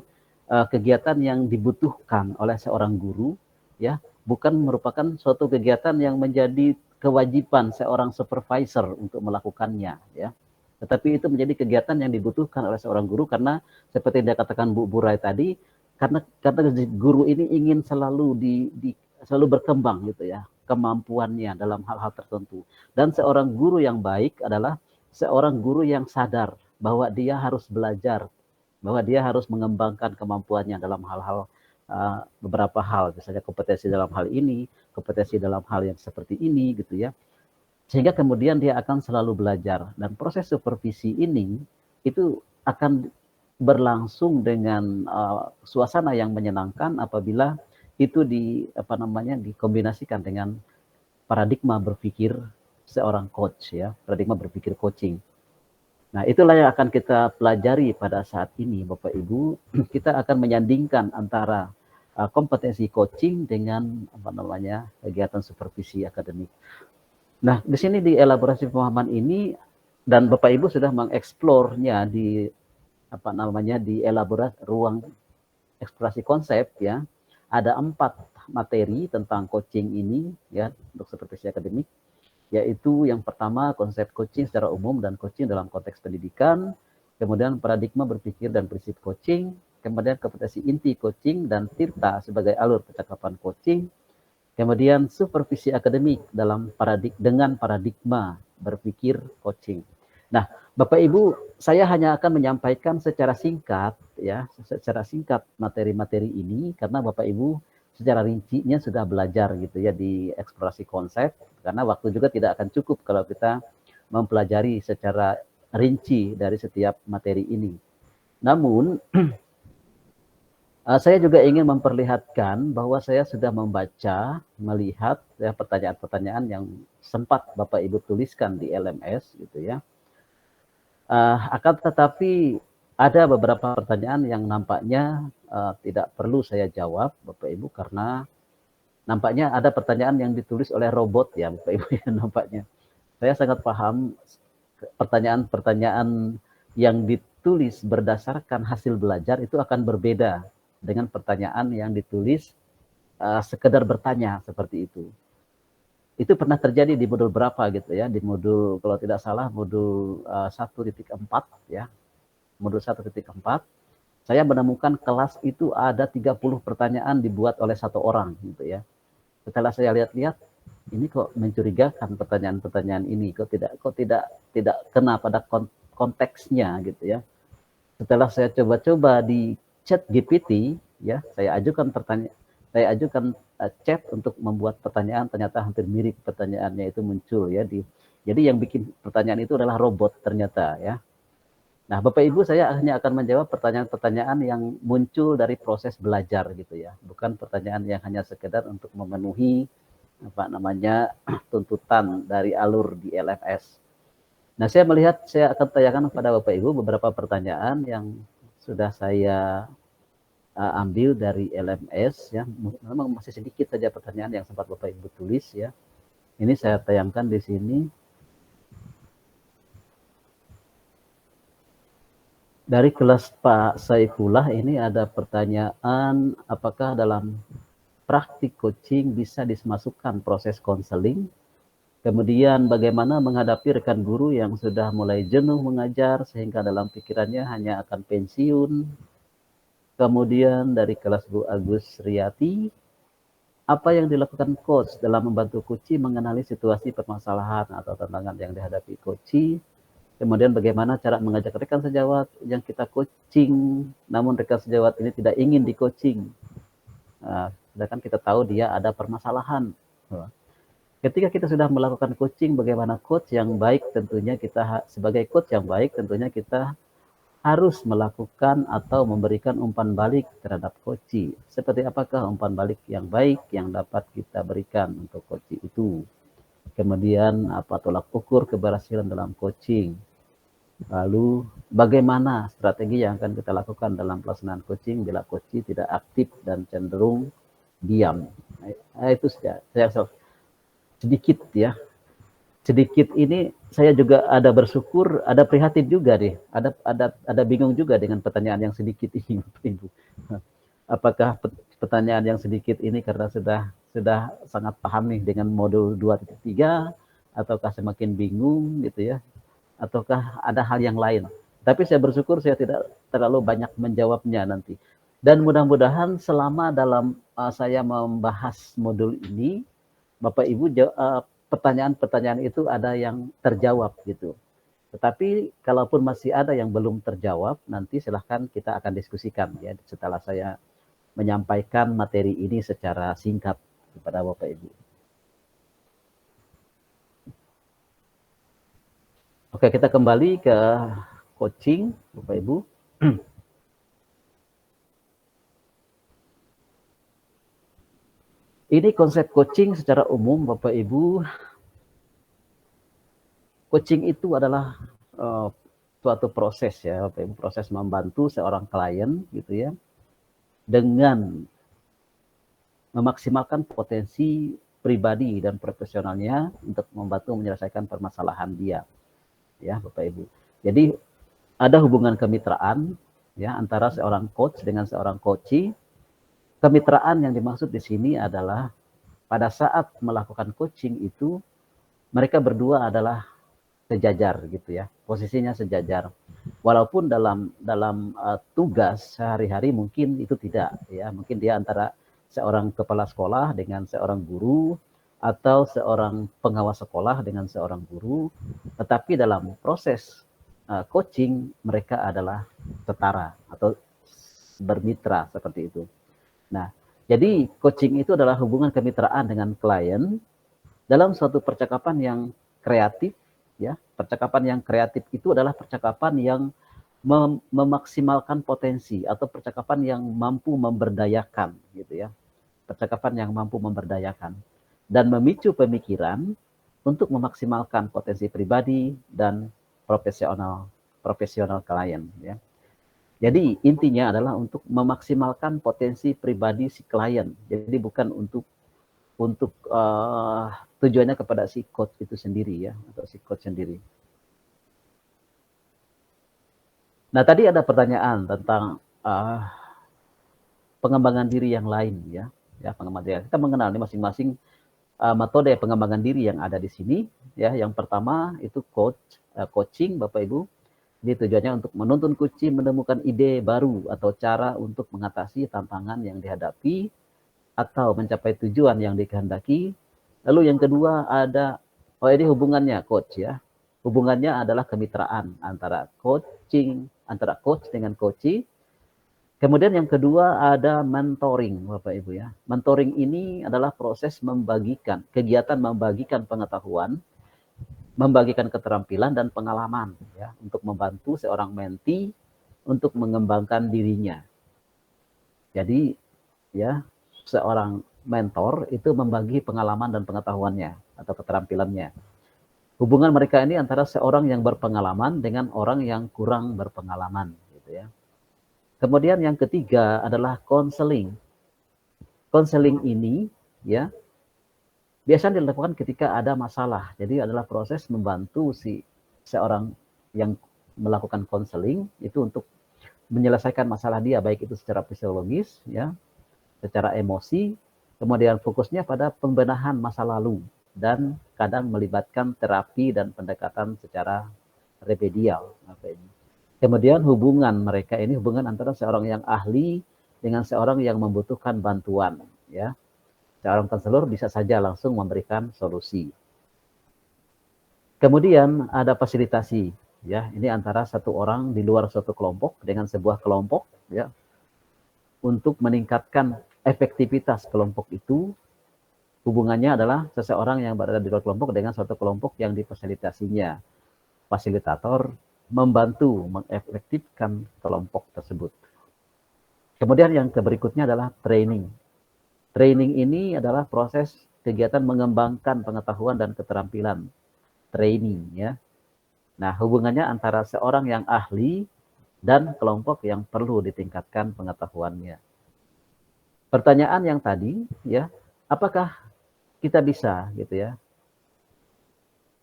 kegiatan yang dibutuhkan oleh seorang guru ya, bukan merupakan suatu kegiatan yang menjadi kewajiban seorang supervisor untuk melakukannya ya. Tetapi itu menjadi kegiatan yang dibutuhkan oleh seorang guru karena seperti yang dikatakan Bu Rai tadi, karena guru ini ingin selalu selalu berkembang gitu ya, kemampuannya dalam hal-hal tertentu. Dan seorang guru yang baik adalah seorang guru yang sadar bahwa dia harus belajar, bahwa dia harus mengembangkan kemampuannya dalam hal-hal beberapa hal, misalnya kompetensi dalam hal ini, kompetensi dalam hal yang seperti ini gitu ya. Sehingga kemudian dia akan selalu belajar, dan proses supervisi ini itu akan berlangsung dengan suasana yang menyenangkan apabila itu dikombinasikan dengan paradigma berpikir seorang coach ya, paradigma berpikir coaching. Nah, itulah yang akan kita pelajari pada saat ini Bapak Ibu. Kita akan menyandingkan antara kompetensi coaching dengan kegiatan supervisi akademik. Nah, di sini di elaborasi pemahaman ini dan Bapak Ibu sudah mengeksplornya di di elaborasi ruang eksplorasi konsep ya. Ada 4 materi tentang coaching ini ya untuk supervisi akademik, yaitu yang pertama konsep coaching secara umum dan coaching dalam konteks pendidikan, kemudian paradigma berpikir dan prinsip coaching, kemudian kompetensi inti coaching dan tirta sebagai alur percakapan coaching, kemudian supervisi akademik dengan paradigma berpikir coaching. Nah, Bapak Ibu, saya hanya akan menyampaikan secara singkat materi-materi ini karena Bapak Ibu secara rincinya sudah belajar gitu ya di eksplorasi konsep, karena waktu juga tidak akan cukup kalau kita mempelajari secara rinci dari setiap materi ini. Namun saya juga ingin memperlihatkan bahwa saya sudah membaca, melihat ya, pertanyaan-pertanyaan yang sempat Bapak Ibu tuliskan di LMS gitu ya. Akan tetapi ada beberapa pertanyaan yang nampaknya tidak perlu saya jawab Bapak Ibu, karena nampaknya ada pertanyaan yang ditulis oleh robot ya Bapak Ibu ya nampaknya. Saya sangat paham pertanyaan-pertanyaan yang ditulis berdasarkan hasil belajar itu akan berbeda dengan pertanyaan yang ditulis sekedar bertanya seperti itu. Itu pernah terjadi di modul berapa gitu ya, di modul kalau tidak salah modul 1.4 ya. Modul 1.4 saya menemukan kelas itu ada 30 pertanyaan dibuat oleh satu orang gitu ya. Setelah saya lihat-lihat, ini kok mencurigakan pertanyaan-pertanyaan ini, kok tidak kena pada konteksnya gitu ya. Setelah saya coba-coba di chat GPT ya, saya ajukan chat untuk membuat pertanyaan, ternyata hampir mirip pertanyaannya itu muncul ya jadi yang bikin pertanyaan itu adalah robot ternyata ya. Nah, Bapak Ibu, saya hanya akan menjawab pertanyaan-pertanyaan yang muncul dari proses belajar gitu ya, bukan pertanyaan yang hanya sekedar untuk memenuhi tuntutan dari alur di LMS. Nah, saya akan tanyakan kepada Bapak Ibu beberapa pertanyaan yang sudah saya ambil dari LMS ya. Memang masih sedikit saja pertanyaan yang sempat Bapak Ibu tulis ya. Ini saya tayangkan di sini. Dari kelas Pak Saifullah ini ada pertanyaan, apakah dalam praktik coaching bisa dimasukkan proses konseling? Kemudian bagaimana menghadapi rekan guru yang sudah mulai jenuh mengajar sehingga dalam pikirannya hanya akan pensiun? Kemudian dari kelas Bu Agus Riyati, apa yang dilakukan coach dalam membantu coachee mengenali situasi permasalahan atau tantangan yang dihadapi coachee? Kemudian bagaimana cara mengajak rekan sejawat yang kita coaching, namun rekan sejawat ini tidak ingin di coaching. Sedangkan kita tahu dia ada permasalahan. Ketika kita sudah melakukan coaching, bagaimana coach yang baik, tentunya kita sebagai coach yang baik, tentunya kita harus melakukan atau memberikan umpan balik terhadap coachee. Seperti apakah umpan balik yang baik yang dapat kita berikan untuk coachee itu? Kemudian apa tolak ukur keberhasilan dalam coaching? Lalu bagaimana strategi yang akan kita lakukan dalam pelaksanaan coaching bila coachee tidak aktif dan cenderung diam? Itu saya sedikit ya. Sedikit ini saya juga ada bersyukur, ada prihatin juga deh, ada bingung juga dengan pertanyaan yang sedikit ini, Ibu. Apakah pertanyaan yang sedikit ini karena sudah sangat paham nih dengan modul 2.3, ataukah semakin bingung gitu ya, ataukah ada hal yang lain? Tapi saya bersyukur saya tidak terlalu banyak menjawabnya nanti. Dan mudah-mudahan selama dalam saya membahas modul ini, Bapak Ibu pertanyaan-pertanyaan itu ada yang terjawab gitu. Tetapi kalaupun masih ada yang belum terjawab, nanti silahkan kita akan diskusikan ya setelah saya menyampaikan materi ini secara singkat kepada Bapak Ibu. Oke, kita kembali ke coaching Bapak Ibu. Ini konsep coaching secara umum Bapak Ibu. Coaching itu adalah suatu proses ya Bapak Ibu, proses membantu seorang klien gitu ya, dengan memaksimalkan potensi pribadi dan profesionalnya untuk membantu menyelesaikan permasalahan dia. Ya, Bapak Ibu. Jadi ada hubungan kemitraan ya antara seorang coach dengan seorang coachee. Kemitraan yang dimaksud di sini adalah pada saat melakukan coaching itu mereka berdua adalah sejajar gitu ya, posisinya sejajar. Walaupun dalam tugas sehari-hari mungkin itu tidak ya, mungkin dia antara seorang kepala sekolah dengan seorang guru atau seorang pengawas sekolah dengan seorang guru, tetapi dalam proses coaching mereka adalah setara atau bermitra seperti itu. Nah, jadi coaching itu adalah hubungan kemitraan dengan klien dalam suatu percakapan yang kreatif ya. Percakapan yang kreatif itu adalah percakapan yang memaksimalkan potensi atau percakapan yang mampu memberdayakan gitu ya. Percakapan yang mampu memberdayakan dan memicu pemikiran untuk memaksimalkan potensi pribadi dan profesional klien ya. Jadi intinya adalah untuk memaksimalkan potensi pribadi si klien. Jadi bukan untuk tujuannya kepada si coach itu sendiri ya, atau si coach sendiri. Nah, tadi ada pertanyaan tentang pengembangan diri yang lain ya. Ya, pengembangan diri. Kita mengenal nih masing-masing metode pengembangan diri yang ada di sini ya. Yang pertama itu coaching Bapak Ibu. Ini tujuannya untuk menuntun kunci menemukan ide baru atau cara untuk mengatasi tantangan yang dihadapi atau mencapai tujuan yang dikehendaki. Lalu yang kedua ada, ini hubungannya coach ya. Hubungannya adalah kemitraan antara coach dengan coachee. Kemudian yang kedua ada mentoring Bapak Ibu ya. Mentoring ini adalah proses kegiatan membagikan pengetahuan, membagikan keterampilan dan pengalaman ya, untuk membantu seorang mentee untuk mengembangkan dirinya. Jadi ya, seorang mentor itu membagi pengalaman dan pengetahuannya atau keterampilannya. Hubungan mereka ini antara seorang yang berpengalaman dengan orang yang kurang berpengalaman gitu ya. Kemudian yang ketiga adalah konseling. Konseling ini ya biasanya dilakukan ketika ada masalah. Jadi adalah proses membantu seorang yang melakukan konseling itu untuk menyelesaikan masalah dia, baik itu secara fisiologis ya, secara emosi, kemudian fokusnya pada pembenahan masa lalu dan kadang melibatkan terapi dan pendekatan secara remedial. Kemudian hubungan mereka ini hubungan antara seorang yang ahli dengan seorang yang membutuhkan bantuan ya. Seorang konselor bisa saja langsung memberikan solusi. Kemudian ada fasilitasi ya, ini antara satu orang di luar suatu kelompok dengan sebuah kelompok ya, untuk meningkatkan efektivitas kelompok itu. Hubungannya adalah seseorang yang berada di luar kelompok dengan suatu kelompok yang difasilitasinya. Fasilitator membantu mengefektifkan kelompok tersebut. Kemudian yang berikutnya adalah training. Training ini adalah proses kegiatan mengembangkan pengetahuan dan keterampilan. Training ya. Nah, hubungannya antara seorang yang ahli dan kelompok yang perlu ditingkatkan pengetahuannya. Pertanyaan yang tadi ya, apakah kita bisa gitu ya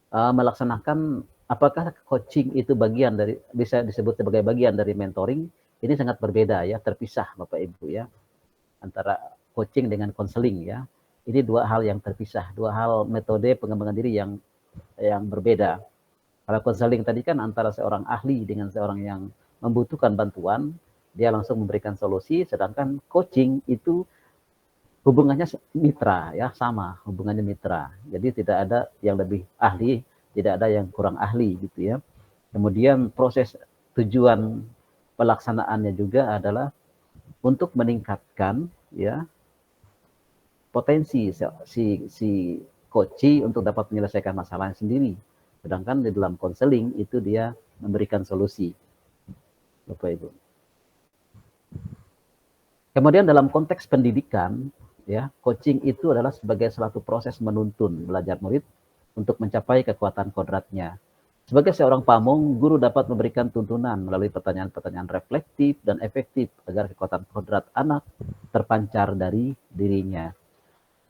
melaksanakan, apakah coaching itu bagian dari, bisa disebut sebagai bagian dari mentoring? Ini sangat berbeda ya, terpisah Bapak Ibu ya, antara coaching dengan konseling ya. Ini dua hal yang terpisah, dua hal metode pengembangan diri yang berbeda. Kalau konseling tadi kan antara seorang ahli dengan seorang yang membutuhkan bantuan, dia langsung memberikan solusi, sedangkan coaching itu hubungannya mitra ya, sama, hubungannya mitra. Jadi tidak ada yang lebih ahli, tidak ada yang kurang ahli gitu ya. Kemudian proses tujuan pelaksanaannya juga adalah untuk meningkatkan ya potensi si coachee untuk dapat menyelesaikan masalahnya sendiri. Sedangkan di dalam konseling itu dia memberikan solusi. Bapak Ibu. Kemudian dalam konteks pendidikan ya, coaching itu adalah sebagai suatu proses menuntun belajar murid untuk mencapai kekuatan kodratnya. Sebagai seorang pamong, guru dapat memberikan tuntunan melalui pertanyaan-pertanyaan reflektif dan efektif agar kekuatan kodrat anak terpancar dari dirinya.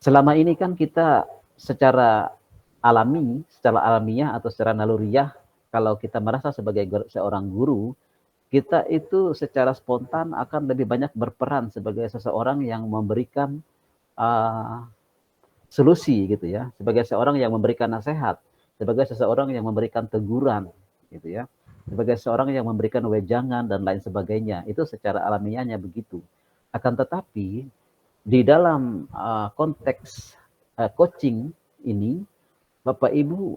Selama ini kan kita secara alamiah atau secara naluriah, kalau kita merasa sebagai seorang guru, kita itu secara spontan akan lebih banyak berperan sebagai seseorang yang memberikan solusi gitu ya, sebagai seorang yang memberikan nasihat, sebagai seseorang yang memberikan teguran gitu ya, sebagai seorang yang memberikan wejangan dan lain sebagainya. Itu secara alamiahnya begitu. Akan tetapi di dalam konteks coaching ini, Bapak Ibu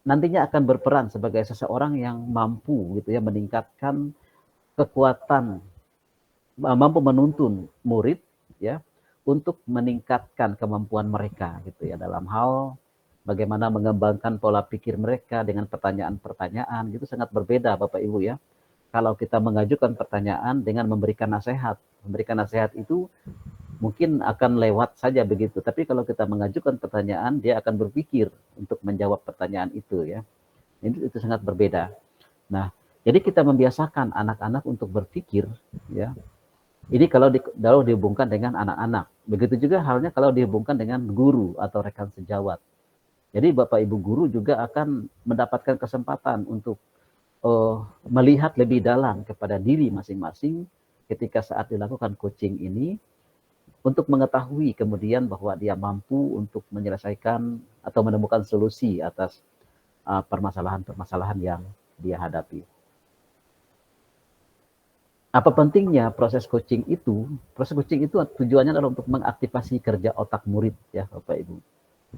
nantinya akan berperan sebagai seseorang yang mampu gitu ya meningkatkan kekuatan, mampu menuntun murid ya untuk meningkatkan kemampuan mereka gitu ya dalam hal bagaimana mengembangkan pola pikir mereka dengan pertanyaan-pertanyaan. Itu sangat berbeda Bapak Ibu ya. kalau kita mengajukan pertanyaan dengan memberikan nasihat. Memberikan nasihat itu mungkin akan lewat saja begitu. Tapi kalau kita mengajukan pertanyaan, dia akan berpikir untuk menjawab pertanyaan itu ya. Itu sangat berbeda. Nah, jadi kita membiasakan anak-anak untuk berpikir ya. Ini kalau dihubungkan dengan anak-anak. Begitu juga halnya kalau dihubungkan dengan guru atau rekan sejawat. Jadi Bapak Ibu guru juga akan mendapatkan kesempatan untuk melihat lebih dalam kepada diri masing-masing ketika saat dilakukan coaching ini, untuk mengetahui kemudian bahwa dia mampu untuk menyelesaikan atau menemukan solusi atas permasalahan-permasalahan yang dia hadapi. Apa pentingnya proses coaching itu? Proses coaching itu tujuannya adalah untuk mengaktifasi kerja otak murid ya Bapak Ibu.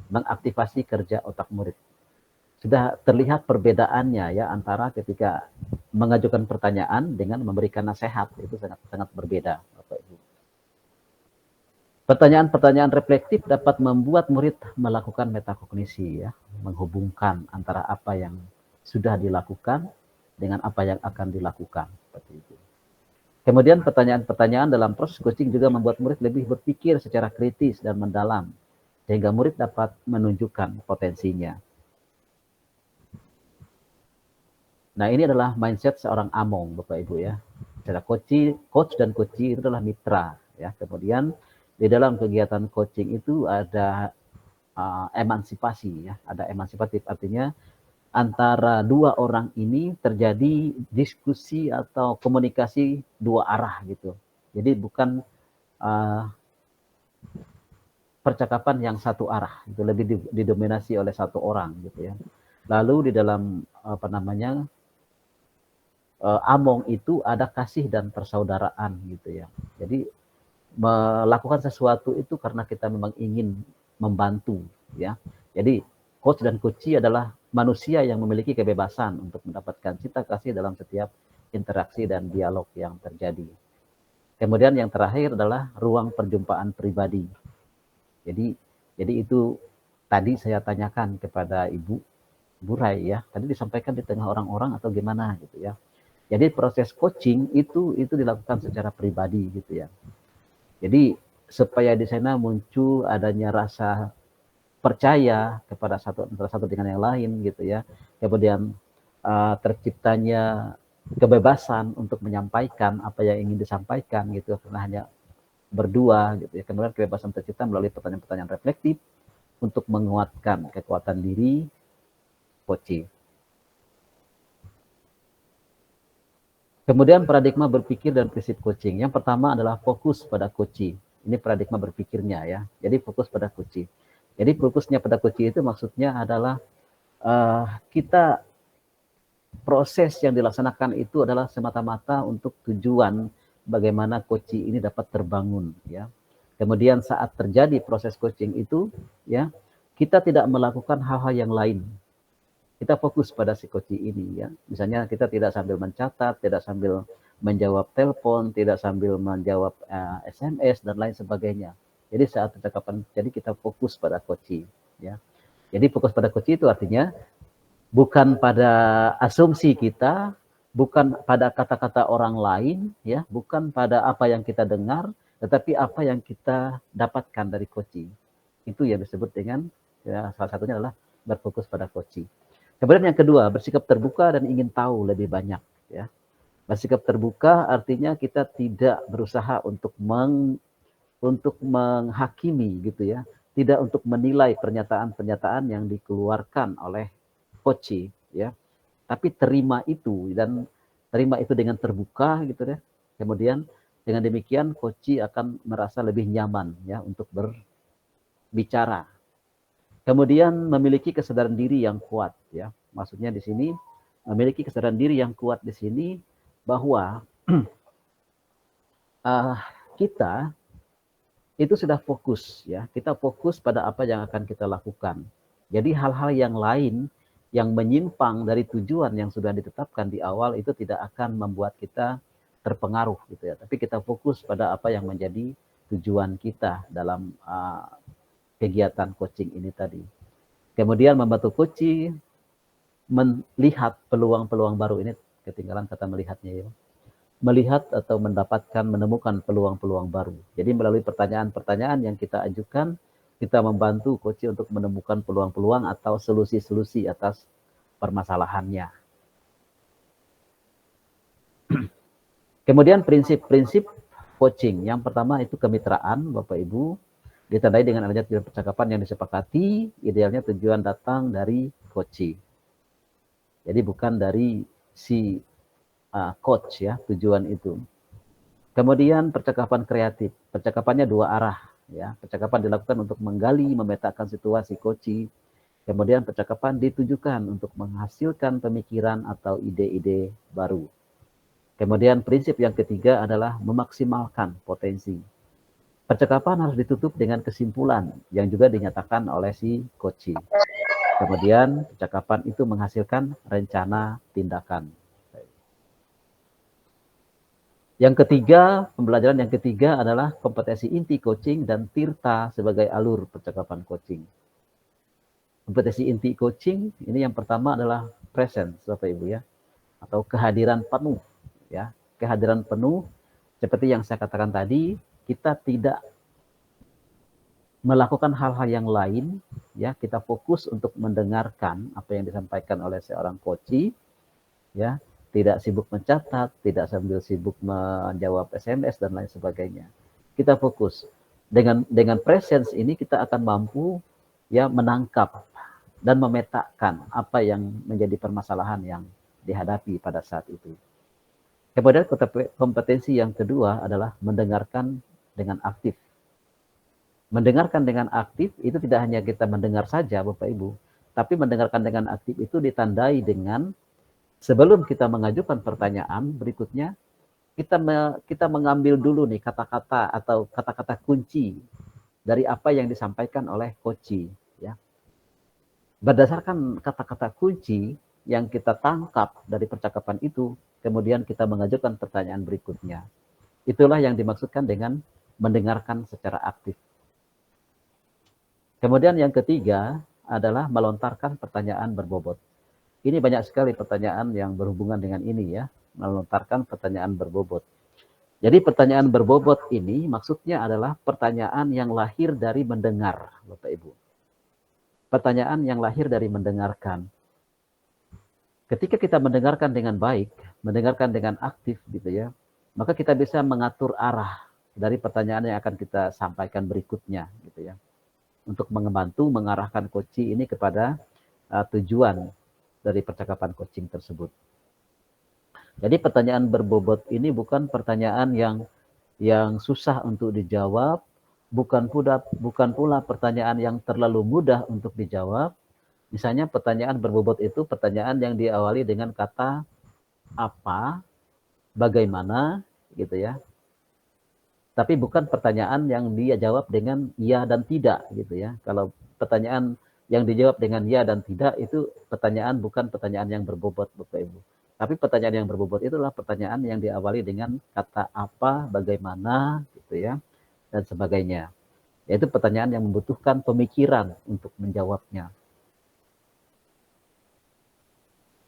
Mengaktifasi kerja otak murid. Sudah terlihat perbedaannya ya antara ketika mengajukan pertanyaan dengan memberikan nasihat, itu sangat berbeda Bapak Ibu. Pertanyaan-pertanyaan reflektif dapat membuat murid melakukan metakognisi ya, menghubungkan antara apa yang sudah dilakukan dengan apa yang akan dilakukan seperti itu. Kemudian pertanyaan-pertanyaan dalam proses coaching juga membuat murid lebih berpikir secara kritis dan mendalam, sehingga murid dapat menunjukkan potensinya. Nah, ini adalah mindset seorang among, Bapak Ibu ya. Secara coach dan coachee itu adalah mitra ya. Kemudian di dalam kegiatan coaching itu ada emansipasi ya, ada emansipatif, artinya antara dua orang ini terjadi diskusi atau komunikasi dua arah gitu. Jadi bukan percakapan yang satu arah, itu lebih didominasi oleh satu orang gitu ya. Lalu di dalam among itu ada kasih dan persaudaraan gitu ya. Jadi melakukan sesuatu itu karena kita memang ingin membantu ya. Jadi coach dan coachee adalah manusia yang memiliki kebebasan untuk mendapatkan cinta kasih dalam setiap interaksi dan dialog yang terjadi. Kemudian yang terakhir adalah ruang perjumpaan pribadi. Jadi itu tadi saya tanyakan kepada Ibu Burai ya. Tadi disampaikan di tengah orang-orang atau gimana gitu ya. Jadi proses coaching itu dilakukan secara pribadi gitu ya. Jadi supaya di sana muncul adanya rasa percaya kepada antara satu dengan yang lain gitu ya. Kemudian terciptanya kebebasan untuk menyampaikan apa yang ingin disampaikan gitu, karena hanya berdua gitu ya. Kemudian kebebasan tercipta melalui pertanyaan-pertanyaan reflektif untuk menguatkan kekuatan diri coaching. Kemudian paradigma berpikir dan prinsip coaching. Yang pertama adalah fokus pada coaching. Ini paradigma berpikirnya ya. Jadi fokus pada coaching. Jadi fokusnya pada coaching itu maksudnya adalah kita proses yang dilaksanakan itu adalah semata-mata untuk tujuan bagaimana coaching ini dapat terbangun ya. Kemudian saat terjadi proses coaching itu ya, kita tidak melakukan hal-hal yang lain. Kita fokus pada si coaching ini ya. Misalnya kita tidak sambil mencatat, tidak sambil menjawab telepon, tidak sambil menjawab SMS dan lain sebagainya. Jadi saat percakapan, jadi kita fokus pada coaching ya. Jadi fokus pada coaching itu artinya bukan pada asumsi kita, bukan pada kata-kata orang lain ya, bukan pada apa yang kita dengar, tetapi apa yang kita dapatkan dari coaching. Itu yang disebut dengan ya, salah satunya adalah berfokus pada coaching. Kemudian yang kedua, bersikap terbuka dan ingin tahu lebih banyak ya. Bersikap terbuka artinya kita tidak berusaha untuk menghakimi gitu ya, tidak untuk menilai pernyataan-pernyataan yang dikeluarkan oleh coaching ya. Tapi terima itu dengan terbuka gitu ya. Kemudian dengan demikian coaching akan merasa lebih nyaman ya untuk berbicara. Kemudian memiliki kesadaran diri yang kuat ya. Maksudnya di sini memiliki kesadaran diri yang kuat di sini bahwa kita itu sudah fokus ya. Kita fokus pada apa yang akan kita lakukan. Jadi hal-hal yang lain yang menyimpang dari tujuan yang sudah ditetapkan di awal itu tidak akan membuat kita terpengaruh gitu ya. Tapi kita fokus pada apa yang menjadi tujuan kita dalam kegiatan coaching ini tadi. Kemudian membantu coaching melihat peluang-peluang baru ini ketinggalan kata melihatnya ya. Melihat atau mendapatkan, menemukan peluang-peluang baru. Jadi melalui pertanyaan-pertanyaan yang kita ajukan, kita membantu coach untuk menemukan peluang-peluang atau solusi-solusi atas permasalahannya. Kemudian prinsip-prinsip coaching. Yang pertama itu kemitraan, Bapak Ibu. Ditandai dengan adanya tujuan percakapan yang disepakati, idealnya tujuan datang dari coach. Jadi bukan dari si coach ya, tujuan itu. Kemudian percakapan kreatif. Percakapannya dua arah ya. Percakapan dilakukan untuk menggali, memetakan situasi coach. Kemudian percakapan ditujukan untuk menghasilkan pemikiran atau ide-ide baru. Kemudian prinsip yang ketiga adalah memaksimalkan potensi. Percakapan harus ditutup dengan kesimpulan yang juga dinyatakan oleh si coach. Kemudian percakapan itu menghasilkan rencana tindakan. Yang ketiga, pembelajaran yang ketiga adalah kompetensi inti coaching dan tirta sebagai alur percakapan coaching. Kompetensi inti coaching ini yang pertama adalah presence, Bapak Ibu ya, atau kehadiran penuh ya. Kehadiran penuh seperti yang saya katakan tadi, kita tidak melakukan hal-hal yang lain ya, kita fokus untuk mendengarkan apa yang disampaikan oleh seorang coach ya, tidak sibuk mencatat, tidak sambil sibuk menjawab SMS dan lain sebagainya. Kita fokus. Dengan presence ini kita akan mampu ya menangkap dan memetakan apa yang menjadi permasalahan yang dihadapi pada saat itu. Kemudian kompetensi yang kedua adalah mendengarkan dengan aktif. Mendengarkan dengan aktif itu tidak hanya kita mendengar saja Bapak Ibu, tapi mendengarkan dengan aktif itu ditandai dengan sebelum kita mengajukan pertanyaan berikutnya, kita mengambil dulu nih kata-kata atau kata-kata kunci dari apa yang disampaikan oleh coach ya. Berdasarkan kata-kata kunci yang kita tangkap dari percakapan itu, kemudian kita mengajukan pertanyaan berikutnya. Itulah yang dimaksudkan dengan mendengarkan secara aktif. Kemudian yang ketiga adalah melontarkan pertanyaan berbobot. Ini banyak sekali pertanyaan yang berhubungan dengan ini ya, melontarkan pertanyaan berbobot. Jadi pertanyaan berbobot ini maksudnya adalah pertanyaan yang lahir dari mendengar, Bapak Ibu. Pertanyaan yang lahir dari mendengarkan. Ketika kita mendengarkan dengan baik, mendengarkan dengan aktif gitu ya, maka kita bisa mengatur arah dari pertanyaan yang akan kita sampaikan berikutnya gitu ya. Untuk membantu mengarahkan coach ini kepada tujuan dari percakapan coaching tersebut. Jadi pertanyaan berbobot ini bukan pertanyaan yang susah untuk dijawab, bukan pula pertanyaan yang terlalu mudah untuk dijawab. Misalnya pertanyaan berbobot itu pertanyaan yang diawali dengan kata apa, bagaimana gitu ya. Tapi bukan pertanyaan yang dia jawab dengan iya dan tidak gitu ya. Kalau pertanyaan yang dijawab dengan ya dan tidak itu bukan pertanyaan yang berbobot Bapak Ibu. Tapi pertanyaan yang berbobot itulah pertanyaan yang diawali dengan kata apa, bagaimana gitu ya, dan sebagainya. Yaitu pertanyaan yang membutuhkan pemikiran untuk menjawabnya.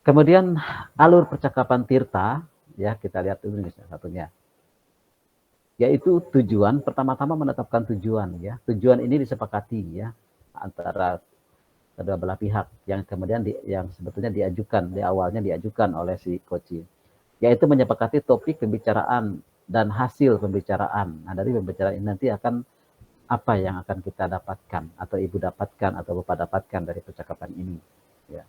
Kemudian alur percakapan tirta, ya kita lihat dulu nih satunya. Yaitu tujuan, pertama-tama menetapkan tujuan ya. Tujuan ini disepakati ya antara kedua belah pihak yang kemudian yang sebetulnya diajukan, di awalnya diajukan oleh si coach. Yaitu menyepakati topik pembicaraan dan hasil pembicaraan. Nah, dari pembicaraan ini nanti akan apa yang akan kita dapatkan atau Ibu dapatkan atau Bapak dapatkan dari percakapan ini ya.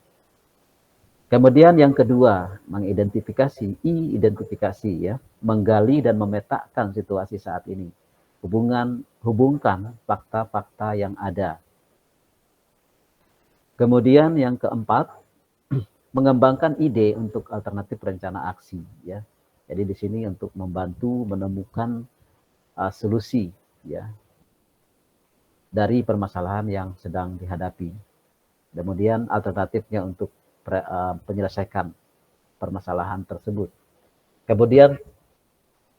Kemudian yang kedua, mengidentifikasi, identifikasi ya, menggali dan memetakan situasi saat ini. Hubungkan fakta-fakta yang ada. Kemudian yang keempat, mengembangkan ide untuk alternatif rencana aksi ya. Jadi di sini untuk membantu menemukan solusi ya dari permasalahan yang sedang dihadapi. Kemudian alternatifnya untuk penyelesaikan permasalahan tersebut. Kemudian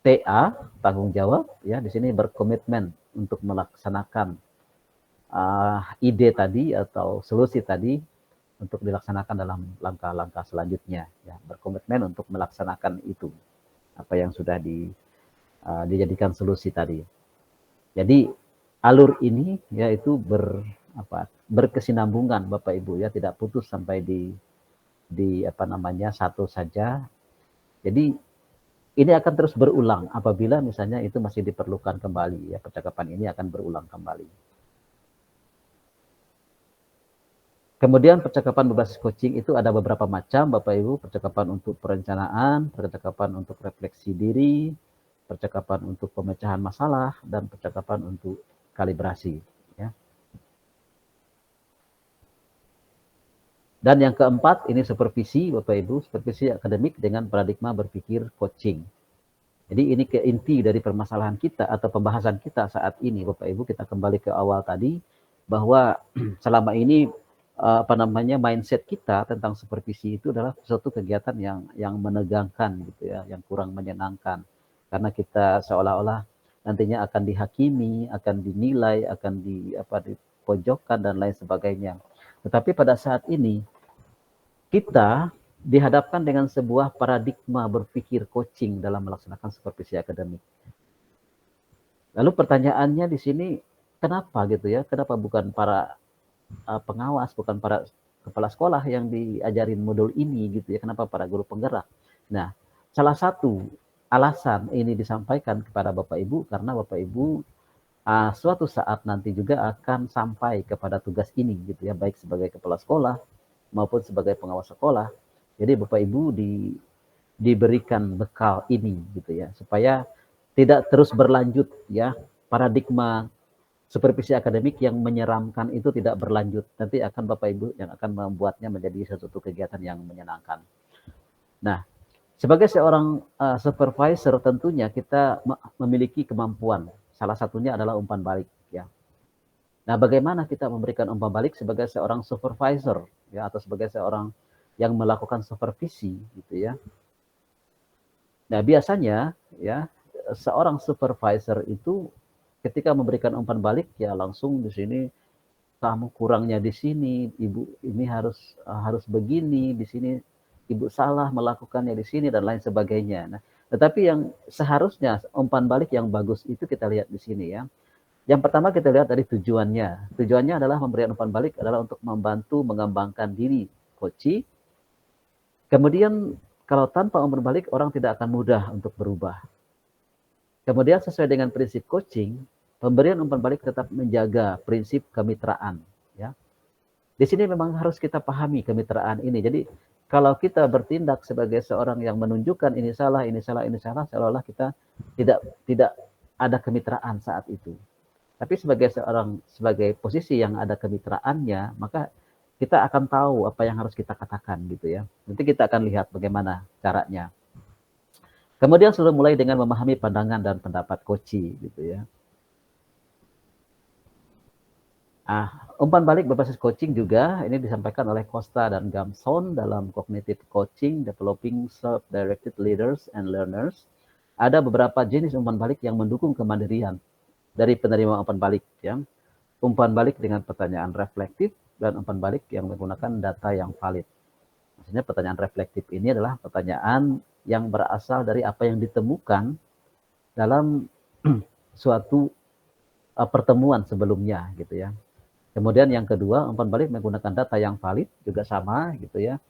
TA, tanggung jawab ya, di sini berkomitmen untuk melaksanakan ide tadi atau solusi tadi untuk dilaksanakan dalam langkah-langkah selanjutnya, ya, berkomitmen untuk melaksanakan itu apa yang sudah dijadikan solusi tadi. Jadi alur ini yaitu berkesinambungan Bapak Ibu ya, tidak putus sampai di satu saja. Jadi ini akan terus berulang apabila misalnya itu masih diperlukan kembali ya, percakapan ini akan berulang kembali. Kemudian percakapan berbasis coaching itu ada beberapa macam Bapak Ibu, percakapan untuk perencanaan, percakapan untuk refleksi diri, percakapan untuk pemecahan masalah, dan percakapan untuk kalibrasi. Ya. Dan yang keempat, ini supervisi Bapak Ibu, supervisi akademik dengan paradigma berpikir coaching. Jadi ini ke inti dari permasalahan kita atau pembahasan kita saat ini Bapak Ibu, kita kembali ke awal tadi, bahwa selama ini mindset kita tentang supervisi itu adalah suatu kegiatan yang menegangkan gitu ya, yang kurang menyenangkan. Karena kita seolah-olah nantinya akan dihakimi, akan dinilai, akan dipojokkan dan lain sebagainya. Tetapi pada saat ini kita dihadapkan dengan sebuah paradigma berpikir coaching dalam melaksanakan supervisi akademik. Lalu pertanyaannya di sini, kenapa gitu ya? Kenapa bukan para pengawas, bukan para kepala sekolah yang diajarin modul ini gitu ya? Kenapa para guru penggerak? Nah, salah satu alasan ini disampaikan kepada Bapak Ibu karena Bapak Ibu suatu saat nanti juga akan sampai kepada tugas ini gitu ya, baik sebagai kepala sekolah maupun sebagai pengawas sekolah. Jadi Bapak Ibu diberikan bekal ini gitu ya, supaya tidak terus berlanjut ya, paradigma supervisi akademik yang menyeramkan itu tidak berlanjut. Nanti akan Bapak Ibu yang akan membuatnya menjadi sesuatu kegiatan yang menyenangkan. Nah, sebagai seorang supervisor tentunya kita memiliki kemampuan. Salah satunya adalah umpan balik ya. Nah, bagaimana kita memberikan umpan balik sebagai seorang supervisor ya, atau sebagai seorang yang melakukan supervisi gitu ya. Nah, biasanya ya seorang supervisor itu ketika memberikan umpan balik ya langsung di sini, kamu kurangnya di sini, Ibu ini harus begini, di sini Ibu salah melakukannya di sini dan lain sebagainya. Nah, tetapi yang seharusnya umpan balik yang bagus itu kita lihat di sini ya. Yang pertama kita lihat dari tujuannya. Tujuannya adalah memberikan umpan balik adalah untuk membantu mengembangkan diri coach. Kemudian kalau tanpa umpan balik orang tidak akan mudah untuk berubah. Kemudian sesuai dengan prinsip coaching, pemberian umpan balik tetap menjaga prinsip kemitraan. Ya. Di sini memang harus kita pahami kemitraan ini. Jadi kalau kita bertindak sebagai seorang yang menunjukkan ini salah, seolah-olah kita tidak ada kemitraan saat itu. Tapi sebagai posisi yang ada kemitraannya, maka kita akan tahu apa yang harus kita katakan gitu ya. Nanti kita akan lihat bagaimana caranya. Kemudian sudah mulai dengan memahami pandangan dan pendapat coach gitu ya. Umpan balik berbasis coaching juga ini disampaikan oleh Costa dan Gamson dalam Cognitive Coaching, Developing Self-Directed Leaders and Learners. Ada beberapa jenis umpan balik yang mendukung kemandirian dari penerima umpan balik ya. Umpan balik dengan pertanyaan reflektif dan umpan balik yang menggunakan data yang valid. Maksudnya pertanyaan reflektif ini adalah pertanyaan yang berasal dari apa yang ditemukan dalam suatu pertemuan sebelumnya gitu ya. Kemudian yang kedua, umpan balik menggunakan data yang valid juga sama gitu ya.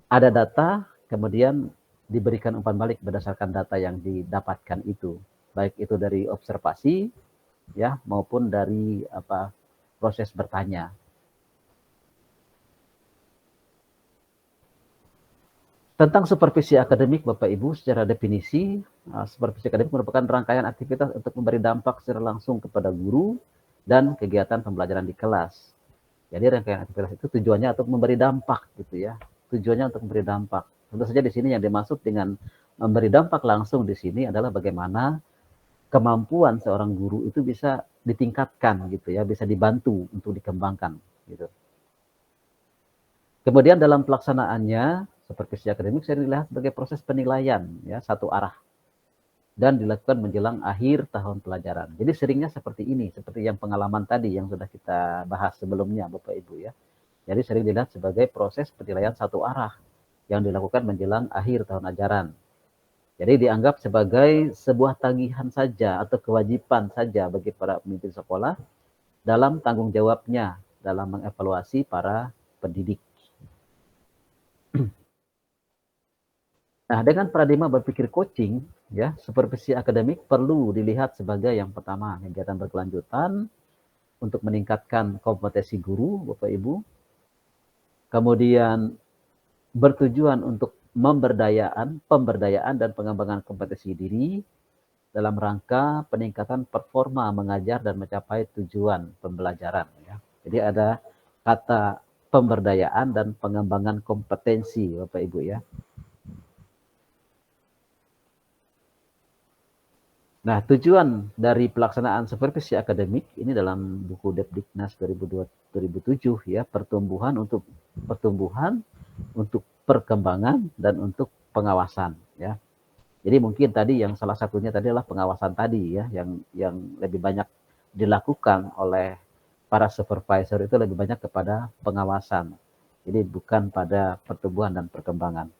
Ada data, kemudian diberikan umpan balik berdasarkan data yang didapatkan itu, baik itu dari observasi ya maupun dari proses bertanya. Tentang supervisi akademik Bapak Ibu, secara definisi, supervisi akademik merupakan rangkaian aktivitas untuk memberi dampak secara langsung kepada guru dan kegiatan pembelajaran di kelas. Jadi rangkaian aktivitas itu tujuannya untuk memberi dampak gitu ya. Tujuannya untuk memberi dampak. Tentu saja di sini yang dimaksud dengan memberi dampak langsung di sini adalah bagaimana kemampuan seorang guru itu bisa ditingkatkan gitu ya, bisa dibantu untuk dikembangkan gitu. Kemudian dalam pelaksanaannya supervisi akademik saya dilihat sebagai proses penilaian ya, satu arah dan dilakukan menjelang akhir tahun pelajaran. Jadi seringnya seperti ini, seperti yang pengalaman tadi yang sudah kita bahas sebelumnya Bapak Ibu ya. Jadi sering dilihat sebagai proses penilaian satu arah yang dilakukan menjelang akhir tahun ajaran. Jadi dianggap sebagai sebuah tagihan saja atau kewajiban saja bagi para pemimpin sekolah dalam tanggung jawabnya dalam mengevaluasi para pendidik. Nah, dengan paradigma berpikir coaching, ya, supervisi akademik perlu dilihat sebagai yang pertama, kegiatan berkelanjutan untuk meningkatkan kompetensi guru, Bapak Ibu. Kemudian bertujuan untuk pemberdayaan dan pengembangan kompetensi diri dalam rangka peningkatan performa mengajar dan mencapai tujuan pembelajaran. Ya. Jadi ada kata pemberdayaan dan pengembangan kompetensi, Bapak Ibu ya. Nah, tujuan dari pelaksanaan supervisi akademik ini dalam buku Depdiknas 2007 ya, pertumbuhan, untuk perkembangan dan untuk pengawasan ya. Jadi mungkin tadi yang salah satunya tadi adalah pengawasan tadi ya, yang lebih banyak dilakukan oleh para supervisor itu lebih banyak kepada pengawasan. Jadi bukan pada pertumbuhan dan perkembangan.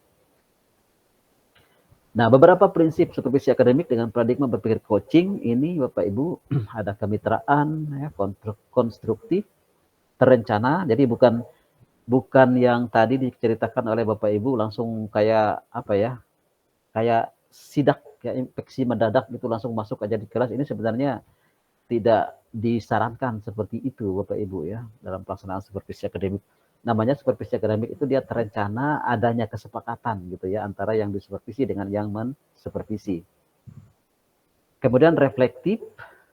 Nah, beberapa prinsip supervisi akademik dengan paradigma berpikir coaching ini Bapak Ibu ada kemitraan ya, konstruktif, terencana. Jadi bukan yang tadi diceritakan oleh Bapak Ibu langsung kayak apa ya, kayak sidak, kayak infeksi mendadak gitu langsung masuk aja di kelas. Ini sebenarnya tidak disarankan seperti itu Bapak Ibu ya dalam pelaksanaan supervisi akademik. Namanya supervisi akademik itu dia terencana, adanya kesepakatan gitu ya antara yang disupervisi dengan yang mensupervisi. Kemudian reflektif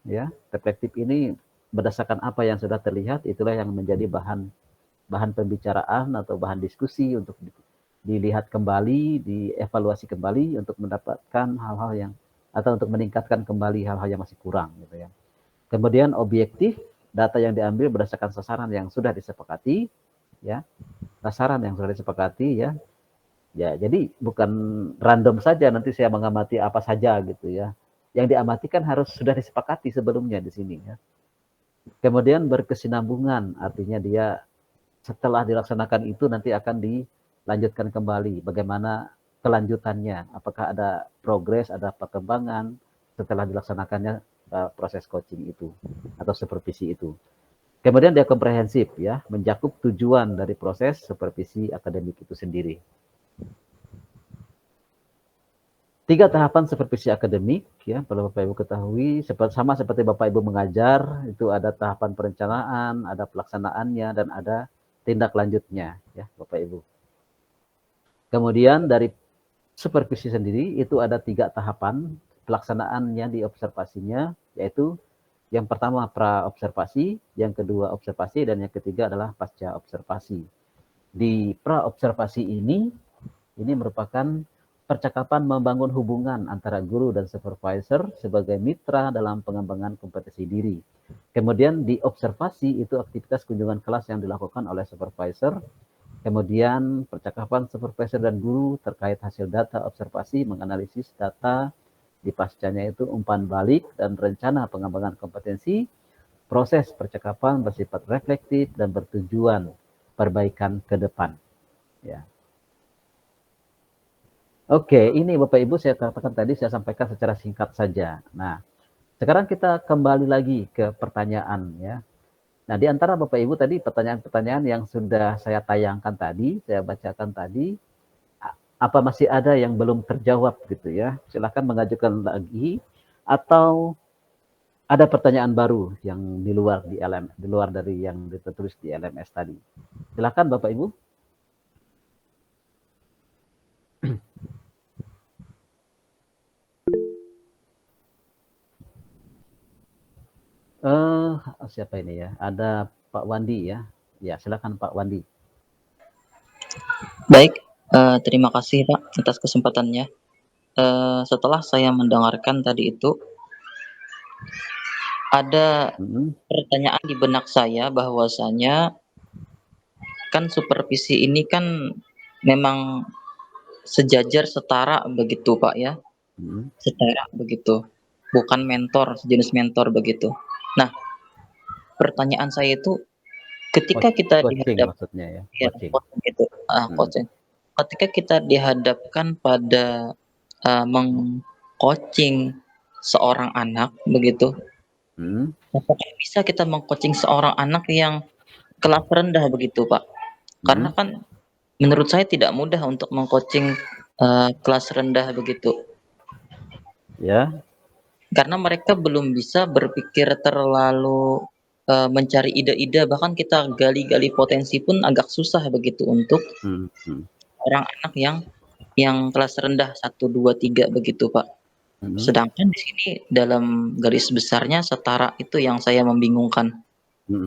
ya, reflektif ini berdasarkan apa yang sudah terlihat itulah yang menjadi bahan pembicaraan atau bahan diskusi untuk dilihat kembali, dievaluasi kembali untuk mendapatkan hal-hal yang atau untuk meningkatkan kembali hal-hal yang masih kurang gitu ya. Kemudian objektif, data yang diambil berdasarkan sasaran yang sudah disepakati ya. Sasaran yang sudah disepakati ya. Ya, jadi bukan random saja nanti saya mengamati apa saja gitu ya. Yang diamati kan harus sudah disepakati sebelumnya di sini ya. Kemudian berkesinambungan, artinya dia setelah dilaksanakan itu nanti akan dilanjutkan kembali. Bagaimana kelanjutannya? Apakah ada progres, ada perkembangan setelah dilaksanakannya proses coaching itu atau supervisi itu. Kemudian dia komprehensif ya, mencakup tujuan dari proses supervisi akademik itu sendiri. 3 tahapan supervisi akademik ya, perlu Bapak Ibu ketahui, sama seperti Bapak Ibu mengajar, itu ada tahapan perencanaan, ada pelaksanaannya dan ada tindak lanjutnya ya, Bapak Ibu. Kemudian dari supervisi sendiri itu ada 3 tahapan pelaksanaannya di observasinya, yaitu yang pertama pra-observasi, yang kedua observasi, dan yang ketiga adalah pasca observasi. Di pra-observasi ini merupakan percakapan membangun hubungan antara guru dan supervisor sebagai mitra dalam pengembangan kompetensi diri. Kemudian di observasi itu aktivitas kunjungan kelas yang dilakukan oleh supervisor. Kemudian percakapan supervisor dan guru terkait hasil data observasi, menganalisis data. Di pascanya itu umpan balik dan rencana pengembangan kompetensi. Proses percakapan bersifat reflektif dan bertujuan perbaikan ke depan. Ya. Oke, ini Bapak Ibu saya katakan tadi, saya sampaikan secara singkat saja. Nah, sekarang kita kembali lagi ke pertanyaan ya. Nah, di antara Bapak Ibu tadi pertanyaan-pertanyaan yang sudah saya tayangkan tadi, saya bacakan tadi, apa masih ada yang belum terjawab gitu ya? Silakan mengajukan lagi atau ada pertanyaan baru yang di luar dari yang ditulis di LMS tadi. Silakan Bapak Ibu. Siapa ini ya? Ada Pak Wandi ya. Ya, silakan Pak Wandi. Baik, terima kasih Pak atas kesempatannya. Setelah saya mendengarkan tadi itu, ada pertanyaan di benak saya bahwasanya kan supervisi ini kan memang sejajar setara begitu Pak ya, setara begitu, bukan mentor, sejenis mentor begitu. Nah, pertanyaan saya itu ketika kita Coaching maksudnya ya, coaching. Gitu, coaching. Ketika kita dihadapkan pada meng-coaching seorang anak begitu, apakah bisa kita meng-coaching seorang anak yang kelas rendah begitu, Pak? Karena kan menurut saya tidak mudah untuk meng-coaching kelas rendah begitu. Ya. Karena mereka belum bisa berpikir terlalu mencari ide-ide, bahkan kita gali-gali potensi pun agak susah begitu untuk orang anak yang kelas rendah 1, 2, 3 begitu, Pak. Sedangkan di sini dalam garis besarnya setara, itu yang saya membingungkan.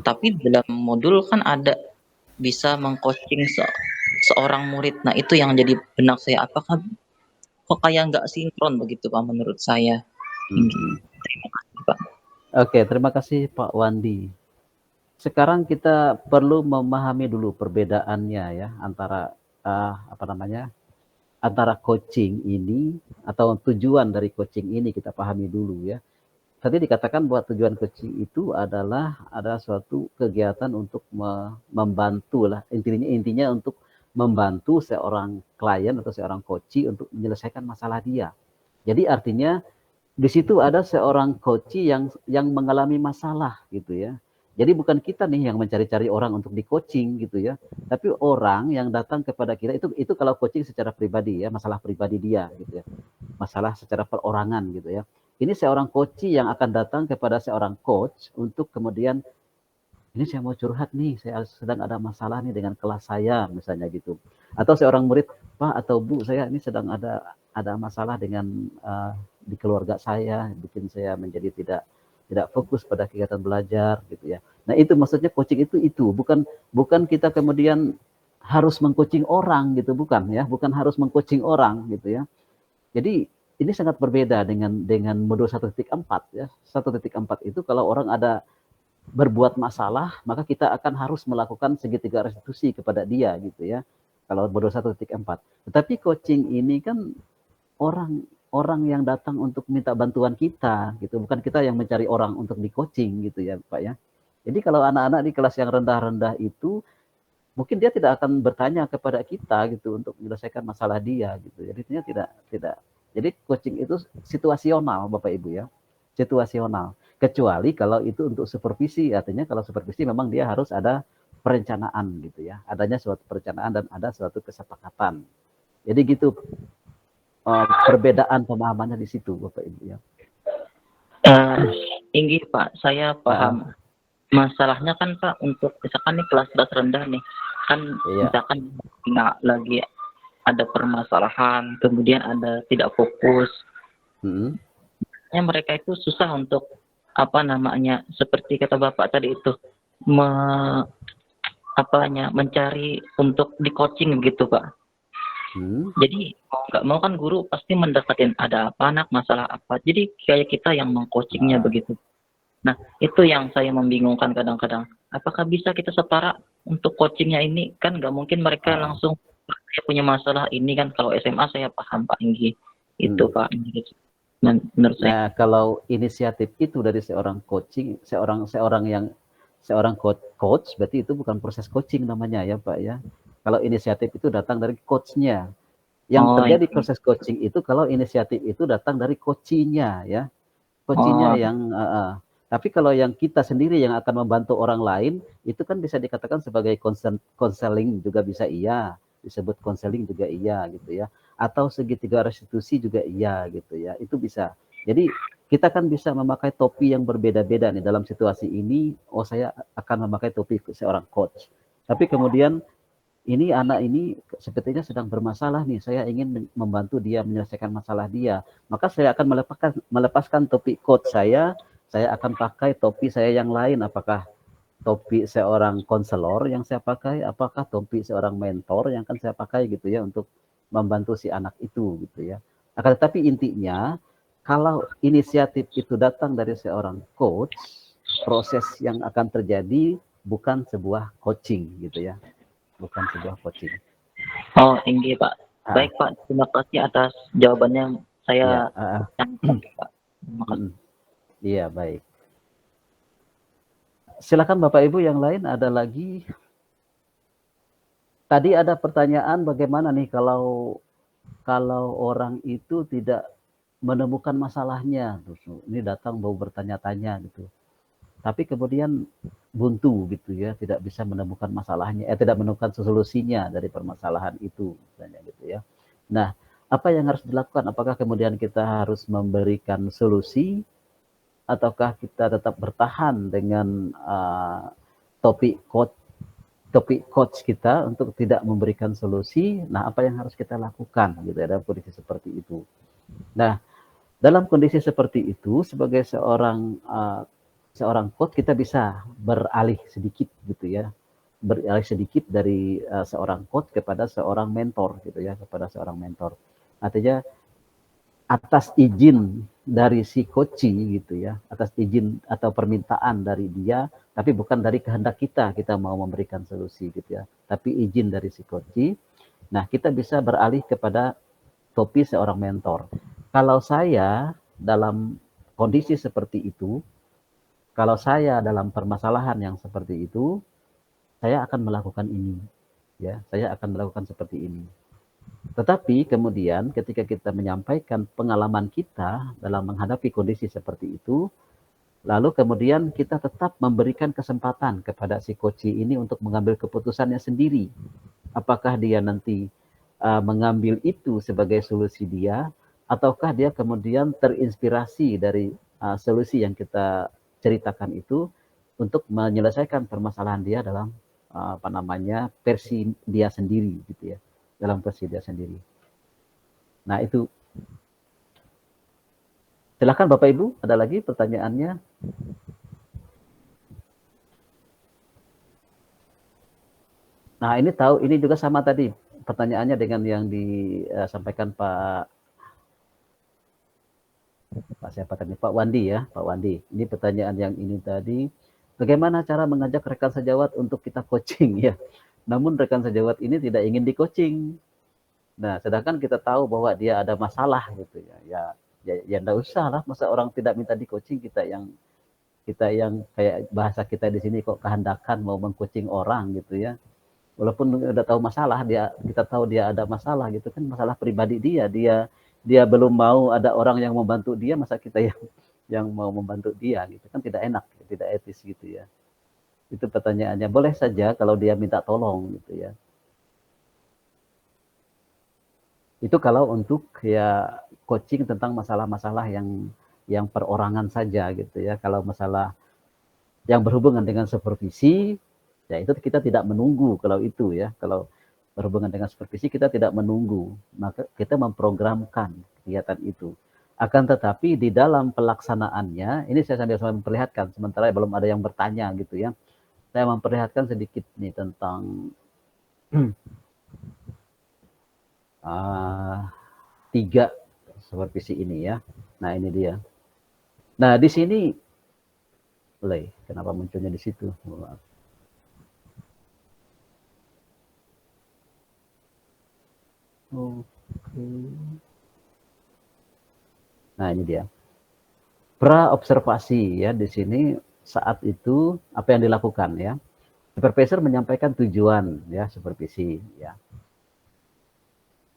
Tapi dalam modul kan ada bisa meng-coaching seorang murid. Nah, itu yang jadi benak saya, apakah kok kayak nggak sinkron begitu, Pak, menurut saya. Terima kasih, Pak. Oke, terima kasih Pak Wandi. Sekarang kita perlu memahami dulu perbedaannya ya antara antara coaching ini atau tujuan dari coaching ini kita pahami dulu ya. Tadi dikatakan bahwa tujuan coaching itu adalah ada suatu kegiatan untuk membantu lah, intinya untuk membantu seorang klien atau seorang coach untuk menyelesaikan masalah dia. Jadi artinya di situ ada seorang coach yang mengalami masalah gitu ya. Jadi bukan kita nih yang mencari-cari orang untuk di coaching gitu ya, tapi orang yang datang kepada kita itu kalau coaching secara pribadi ya, masalah pribadi dia gitu ya, masalah secara perorangan gitu ya. Ini seorang coach yang akan datang kepada seorang coach untuk kemudian, ini saya mau curhat nih, saya sedang ada masalah nih dengan kelas saya misalnya gitu. Atau seorang murid, Pak atau Bu, saya ini sedang ada masalah dengan di keluarga saya, bikin saya menjadi tidak fokus pada kegiatan belajar gitu ya. Nah, itu maksudnya coaching itu bukan kita kemudian harus mengcoaching orang gitu, bukan ya, bukan harus mengcoaching orang gitu ya. Jadi ini sangat berbeda dengan modul 1.4 ya. 1.4 itu kalau orang ada berbuat masalah, maka kita akan harus melakukan segitiga restitusi kepada dia gitu ya. Kalau modul 1.4. Tetapi coaching ini kan orang yang datang untuk minta bantuan kita gitu, bukan kita yang mencari orang untuk di coaching gitu ya, Pak ya. Jadi kalau anak-anak di kelas yang rendah-rendah itu mungkin dia tidak akan bertanya kepada kita gitu untuk menyelesaikan masalah dia gitu. Jadinya tidak. Jadi coaching itu situasional Bapak Ibu ya. Situasional. Kecuali kalau itu untuk supervisi, artinya kalau supervisi memang dia harus ada perencanaan gitu ya. Adanya suatu perencanaan dan ada suatu kesepakatan. Jadi gitu perbedaan pemahamannya di situ Bapak Ibu ya. Inggi Pak, saya paham. Masalahnya kan Pak, untuk misalkan nih kelas rendah nih, kan misalkan nggak lagi ada permasalahan, kemudian ada tidak fokus. Mereka itu susah untuk seperti kata Bapak tadi itu mencari untuk di coaching begitu Pak. Jadi mau nggak mau kan guru pasti mendekatin ada apa anak masalah apa. Jadi kayak kita yang mengcoachingnya begitu. Nah, itu yang saya membingungkan kadang-kadang. Apakah bisa kita setara untuk coachingnya ini? Kan nggak mungkin mereka langsung saya punya masalah ini kan. Kalau SMA saya paham Pak Inggi. Itu Pak. Menurut saya. Nah, kalau inisiatif itu dari seorang coaching, seorang coach, berarti itu bukan proses coaching namanya ya Pak ya. Kalau inisiatif itu datang dari coachnya. Yang terjadi proses coaching itu kalau inisiatif itu datang dari coachingnya ya. Coachingnya yang tapi kalau yang kita sendiri yang akan membantu orang lain, itu kan bisa dikatakan sebagai konseling juga bisa iya, disebut konseling juga iya gitu ya. Atau segitiga restitusi juga iya gitu ya, itu bisa. Jadi kita kan bisa memakai topi yang berbeda-beda nih dalam situasi ini, saya akan memakai topi seorang coach. Tapi kemudian ini anak ini sepertinya sedang bermasalah nih, saya ingin membantu dia menyelesaikan masalah dia. Maka saya akan melepaskan topi coach saya akan pakai topi saya yang lain, apakah topi seorang konselor yang saya pakai, apakah topi seorang mentor yang akan saya pakai gitu ya untuk membantu si anak itu gitu ya. Akan tetapi intinya kalau inisiatif itu datang dari seorang coach, proses yang akan terjadi bukan sebuah coaching gitu ya. Bukan sebuah coaching. Oh, Inggi Pak. Baik Pak, terima kasih atas jawabannya. Saya Pak. Iya, baik. Silakan Bapak Ibu yang lain, ada lagi. Tadi ada pertanyaan bagaimana nih kalau orang itu tidak menemukan masalahnya, ini datang mau bertanya-tanya gitu. Tapi kemudian buntu gitu ya, tidak bisa menemukan masalahnya, tidak menemukan solusinya dari permasalahan itu, misalnya gitu ya. Nah, apa yang harus dilakukan? Apakah kemudian kita harus memberikan solusi, ataukah kita tetap bertahan dengan topik coach kita untuk tidak memberikan solusi? Nah, apa yang harus kita lakukan gitu ya dalam kondisi seperti itu? Nah, dalam kondisi seperti itu, sebagai seorang coach, kita bisa beralih sedikit gitu ya, beralih sedikit dari seorang coach kepada seorang mentor gitu ya, kepada seorang mentor. Artinya atas izin dari si coachee gitu ya, atas izin atau permintaan dari dia, tapi bukan dari kehendak kita mau memberikan solusi gitu ya, tapi izin dari si coachee. Nah, kita bisa beralih kepada topi seorang mentor. Kalau saya dalam kondisi seperti itu, kalau saya dalam permasalahan yang seperti itu, saya akan melakukan ini, ya, saya akan melakukan seperti ini. Tetapi kemudian ketika kita menyampaikan pengalaman kita dalam menghadapi kondisi seperti itu, lalu kemudian kita tetap memberikan kesempatan kepada si coachee ini untuk mengambil keputusannya sendiri. Apakah dia nanti mengambil itu sebagai solusi dia, ataukah dia kemudian terinspirasi dari solusi yang kita ceritakan itu untuk menyelesaikan permasalahan dia dalam versi dia sendiri gitu ya, dalam versi dia sendiri. Nah, itu. Silakan Bapak Ibu, ada lagi pertanyaannya? Nah, ini juga sama tadi pertanyaannya dengan yang disampaikan Pak siapa tadi? Pak Wandi ya, Pak Wandi. Ini pertanyaan yang ini tadi, bagaimana cara mengajak rekan sejawat untuk kita coaching ya? Namun rekan sejawat ini tidak ingin di coaching. Nah, sedangkan kita tahu bahwa dia ada masalah gitu ya. Ya enggak usah lah, masa orang tidak minta di coaching, kita yang kayak bahasa kita di sini kok kehendakan mau mengcoaching orang gitu ya. Walaupun udah tahu masalah, kita tahu dia ada masalah gitu kan, masalah pribadi dia belum mau ada orang yang membantu dia, masa kita yang mau membantu dia gitu kan, tidak enak, tidak etis gitu ya. Itu pertanyaannya. Boleh saja kalau dia minta tolong gitu ya. Itu kalau untuk ya coaching tentang masalah-masalah yang perorangan saja gitu ya. Kalau masalah yang berhubungan dengan supervisi, ya itu kita tidak menunggu kalau itu ya. Kalau berhubungan dengan supervisi kita tidak menunggu, maka kita memprogramkan kegiatan itu. Akan tetapi di dalam pelaksanaannya, ini saya sambil memperlihatkan, sementara belum ada yang bertanya gitu ya. Saya memperlihatkan sedikit nih tentang 3 supervisi ini ya. Nah, ini dia. Nah, di sini kenapa munculnya di situ? Oke. Nah, ini dia. Pra-observasi ya, di sini saat itu apa yang dilakukan ya. Supervisor menyampaikan tujuan ya supervisi ya.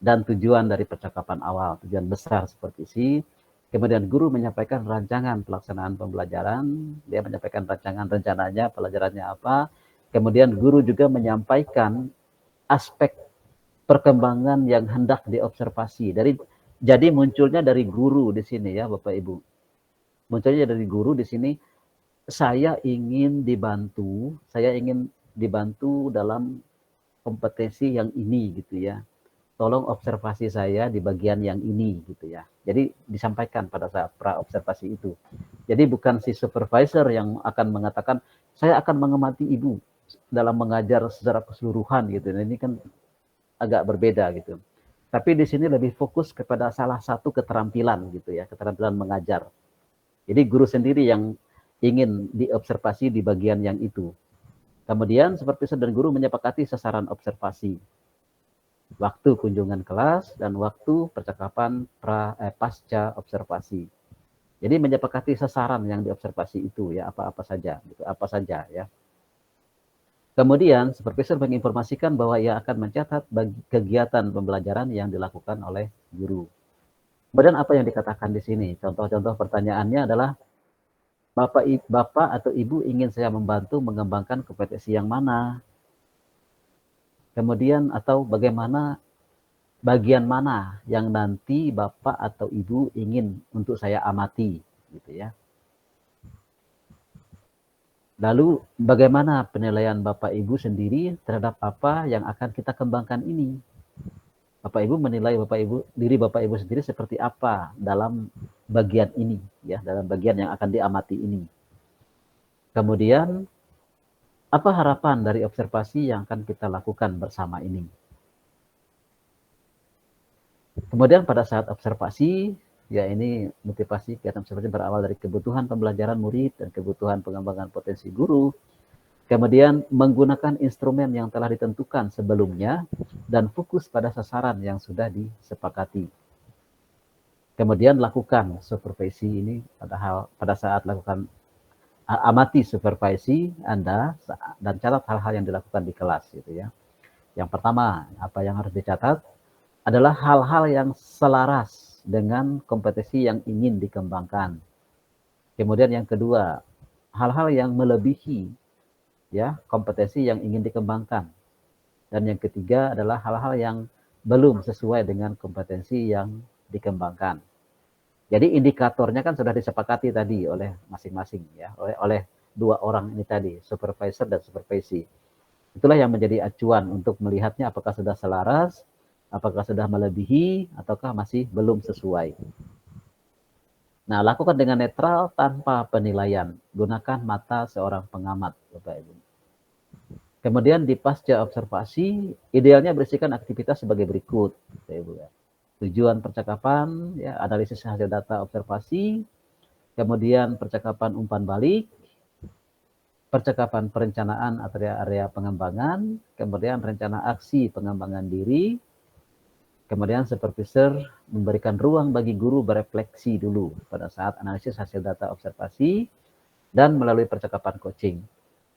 Dan tujuan dari percakapan awal, tujuan besar supervisi. Kemudian guru menyampaikan rancangan pelaksanaan pembelajaran, dia menyampaikan rencananya, pelajarannya apa. Kemudian guru juga menyampaikan aspek perkembangan yang hendak diobservasi. Jadi munculnya dari guru di sini ya Bapak Ibu. Munculnya dari guru di sini, saya ingin dibantu dalam kompetensi yang ini gitu ya. Tolong observasi saya di bagian yang ini gitu ya. Jadi disampaikan pada saat pra-observasi itu. Jadi bukan si supervisor yang akan mengatakan, saya akan mengamati ibu dalam mengajar secara keseluruhan gitu. Nah, ini kan agak berbeda gitu. Tapi di sini lebih fokus kepada salah satu keterampilan gitu ya, keterampilan mengajar. Jadi guru sendiri yang ingin diobservasi di bagian yang itu. Kemudian supervisor dan guru menyepakati sasaran observasi. Waktu kunjungan kelas dan waktu percakapan pasca observasi. Jadi menyepakati sasaran yang diobservasi itu ya, apa-apa saja, gitu, apa saja ya. Kemudian supervisor menginformasikan bahwa ia akan mencatat kegiatan pembelajaran yang dilakukan oleh guru. Kemudian apa yang dikatakan di sini? Contoh-contoh pertanyaannya adalah Bapak atau Ibu ingin saya membantu mengembangkan kompetensi yang mana? Kemudian atau bagaimana bagian mana yang nanti Bapak atau Ibu ingin untuk saya amati, gitu ya. Lalu bagaimana penilaian Bapak Ibu sendiri terhadap apa yang akan kita kembangkan ini? Bapak Ibu menilai diri Bapak Ibu sendiri seperti apa dalam bagian ini, ya, dalam bagian yang akan diamati ini. Kemudian apa harapan dari observasi yang akan kita lakukan bersama ini? Kemudian pada saat observasi, ya ini motivasi kegiatan observasi berawal dari kebutuhan pembelajaran murid dan kebutuhan pengembangan potensi guru. Kemudian menggunakan instrumen yang telah ditentukan sebelumnya dan fokus pada sasaran yang sudah disepakati. Kemudian lakukan supervisi ini pada saat lakukan amati supervisi Anda dan catat hal-hal yang dilakukan di kelas gitu ya. Yang pertama, apa yang harus dicatat adalah hal-hal yang selaras dengan kompetensi yang ingin dikembangkan. Kemudian yang kedua, hal-hal yang melebihi ya kompetensi yang ingin dikembangkan. Dan yang ketiga adalah hal-hal yang belum sesuai dengan kompetensi yang dikembangkan. Jadi indikatornya kan sudah disepakati tadi oleh masing-masing ya, oleh dua orang ini tadi, supervisor dan supervisi. Itulah yang menjadi acuan untuk melihatnya apakah sudah selaras, apakah sudah melebihi, ataukah masih belum sesuai. Nah, lakukan dengan netral tanpa penilaian. Gunakan mata seorang pengamat, Bapak Ibu. Kemudian di pasca observasi, idealnya berisikan aktivitas sebagai berikut, Bapak Ibu ya. Tujuan percakapan, ya, analisis hasil data observasi, kemudian percakapan umpan balik, percakapan perencanaan area pengembangan, kemudian rencana aksi pengembangan diri, kemudian supervisor memberikan ruang bagi guru berefleksi dulu pada saat analisis hasil data observasi, dan melalui percakapan coaching,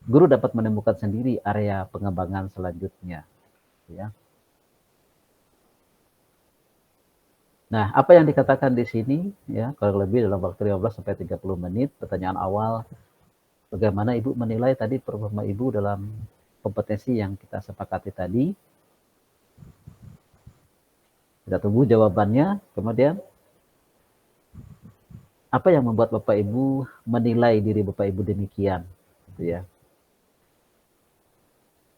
guru dapat menemukan sendiri area pengembangan selanjutnya. Ya. Nah, apa yang dikatakan di sini, ya, kurang lebih dalam waktu 15-30 menit, pertanyaan awal, bagaimana Ibu menilai tadi performa Ibu dalam kompetensi yang kita sepakati tadi? Kita tunggu jawabannya. Kemudian, apa yang membuat Bapak Ibu menilai diri Bapak Ibu demikian? Gitu ya.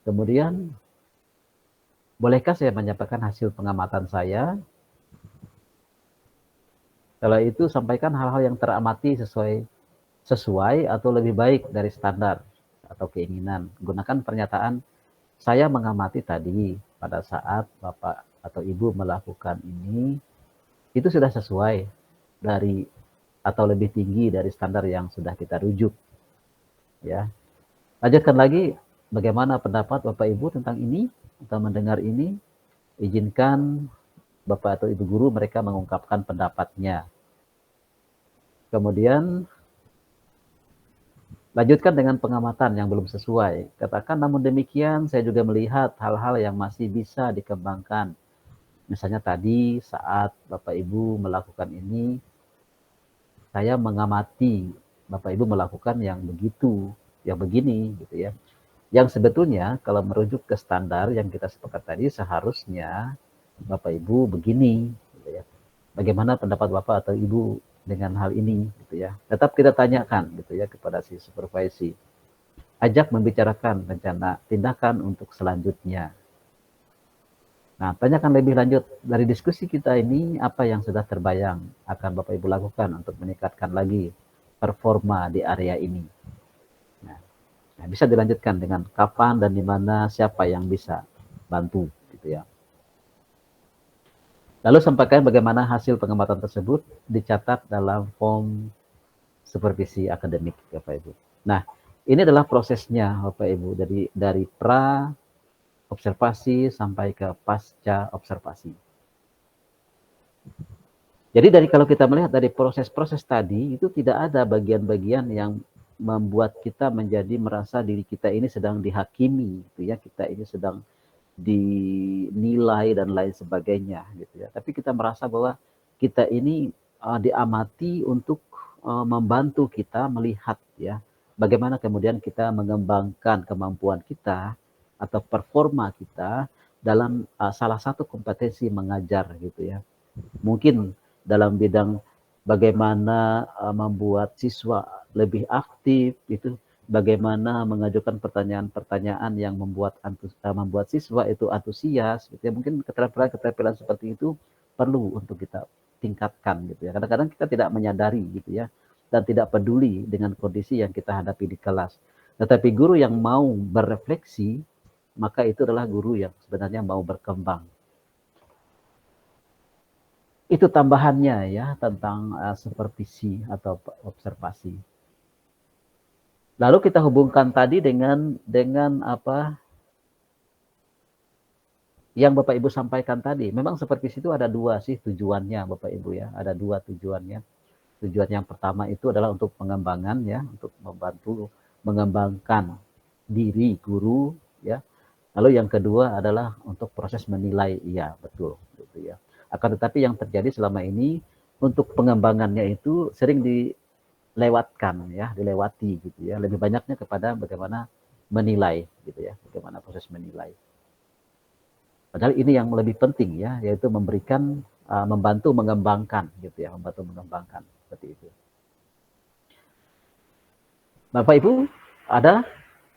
Kemudian, bolehkah saya menyampaikan hasil pengamatan saya? Setelah itu sampaikan hal-hal yang teramati sesuai atau lebih baik dari standar atau keinginan. Gunakan pernyataan saya mengamati tadi pada saat Bapak atau Ibu melakukan ini, itu sudah sesuai dari atau lebih tinggi dari standar yang sudah kita rujuk. Ya. Lanjutkan lagi, bagaimana pendapat Bapak Ibu tentang ini atau mendengar ini? Izinkan Bapak atau Ibu guru mereka mengungkapkan pendapatnya. Kemudian lanjutkan dengan pengamatan yang belum sesuai. Katakan, namun demikian saya juga melihat hal-hal yang masih bisa dikembangkan. Misalnya tadi saat Bapak Ibu melakukan ini, saya mengamati Bapak Ibu melakukan yang begitu, yang begini gitu ya. Yang sebetulnya kalau merujuk ke standar yang kita sepakat tadi, seharusnya Bapak Ibu begini gitu ya. Bagaimana pendapat Bapak atau Ibu dengan hal ini gitu ya. Tetap kita tanyakan gitu ya kepada si supervisi. Ajak membicarakan rencana tindakan untuk selanjutnya. Nah, tanyakan lebih lanjut dari diskusi kita ini, apa yang sudah terbayang akan Bapak Ibu lakukan untuk meningkatkan lagi performa di area ini. Nah, bisa dilanjutkan dengan kapan dan di mana, siapa yang bisa bantu gitu ya. Lalu sampaikan bagaimana hasil pengamatan tersebut dicatat dalam form supervisi akademik, Bapak Ibu. Nah, ini adalah prosesnya, Bapak Ibu, dari pra observasi sampai ke pasca observasi. Jadi kalau kita melihat dari proses-proses tadi, itu tidak ada bagian-bagian yang membuat kita menjadi merasa diri kita ini sedang dihakimi, gitu ya. Kita ini sedang dinilai dan lain sebagainya, gitu ya. Tapi kita merasa bahwa kita ini diamati untuk membantu kita melihat, ya, bagaimana kemudian kita mengembangkan kemampuan kita atau performa kita dalam salah satu kompetensi mengajar, gitu ya. Mungkin dalam bidang bagaimana membuat siswa lebih aktif, itu bagaimana mengajukan pertanyaan-pertanyaan yang membuat siswa itu antusias, gitu ya. Mungkin keterampilan seperti itu perlu untuk kita tingkatkan, gitu ya. Kadang-kadang kita tidak menyadari, gitu ya, dan tidak peduli dengan kondisi yang kita hadapi di kelas. Tetapi guru yang mau berefleksi, maka itu adalah guru yang sebenarnya mau berkembang. Itu tambahannya, ya, tentang supervisi atau observasi. Lalu kita hubungkan tadi dengan apa yang Bapak Ibu sampaikan tadi. Memang supervisi itu ada dua sih tujuannya, Bapak Ibu, ya. Ada dua tujuannya. Tujuan yang pertama itu adalah untuk pengembangan, ya, untuk membantu mengembangkan diri guru, ya. Lalu yang kedua adalah untuk proses menilai, iya, betul, gitu ya. Akan tetapi yang terjadi selama ini untuk pengembangannya itu sering dilewatkan, ya, dilewati, gitu ya. Lebih banyaknya kepada bagaimana menilai, gitu ya, bagaimana proses menilai. Padahal ini yang lebih penting, ya, yaitu memberikan, membantu mengembangkan, gitu ya, membantu mengembangkan, seperti itu. Bapak Ibu, ada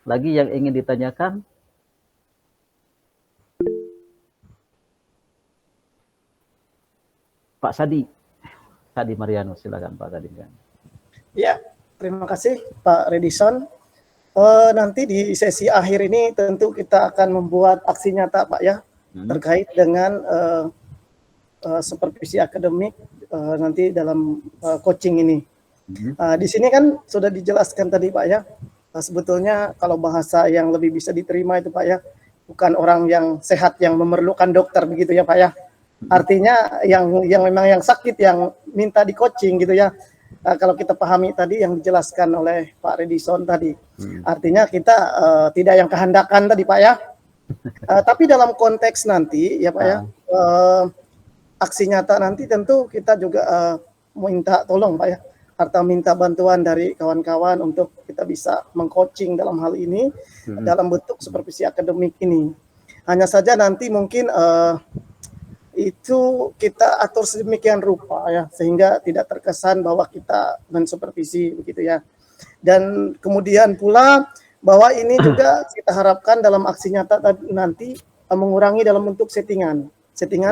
lagi yang ingin ditanyakan? Pak Sadi Marianus, silakan Pak Sadi. Ya, terima kasih Pak Redison. Nanti di sesi akhir ini tentu kita akan membuat aksi nyata, Pak, ya, terkait dengan supervisi akademik nanti dalam coaching ini. Di sini kan sudah dijelaskan tadi, Pak, ya, sebetulnya kalau bahasa yang lebih bisa diterima itu, Pak, ya, bukan orang yang sehat yang memerlukan dokter, begitu ya, Pak, ya. Artinya yang memang yang sakit yang minta di coaching, gitu ya. Kalau kita pahami tadi yang dijelaskan oleh Pak Redison tadi, artinya kita tidak yang kehendakan tadi, Pak, ya. Tapi dalam konteks nanti, ya, Pak, ya, aksi nyata nanti tentu kita juga minta tolong, Pak, ya, atau minta bantuan dari kawan-kawan untuk kita bisa mengcoaching dalam hal ini dalam bentuk supervisi akademik ini. Hanya saja nanti mungkin itu kita atur sedemikian rupa, ya, sehingga tidak terkesan bahwa kita mensupervisi, begitu ya. Dan kemudian pula bahwa ini juga kita harapkan dalam aksi nyata nanti mengurangi dalam bentuk settingan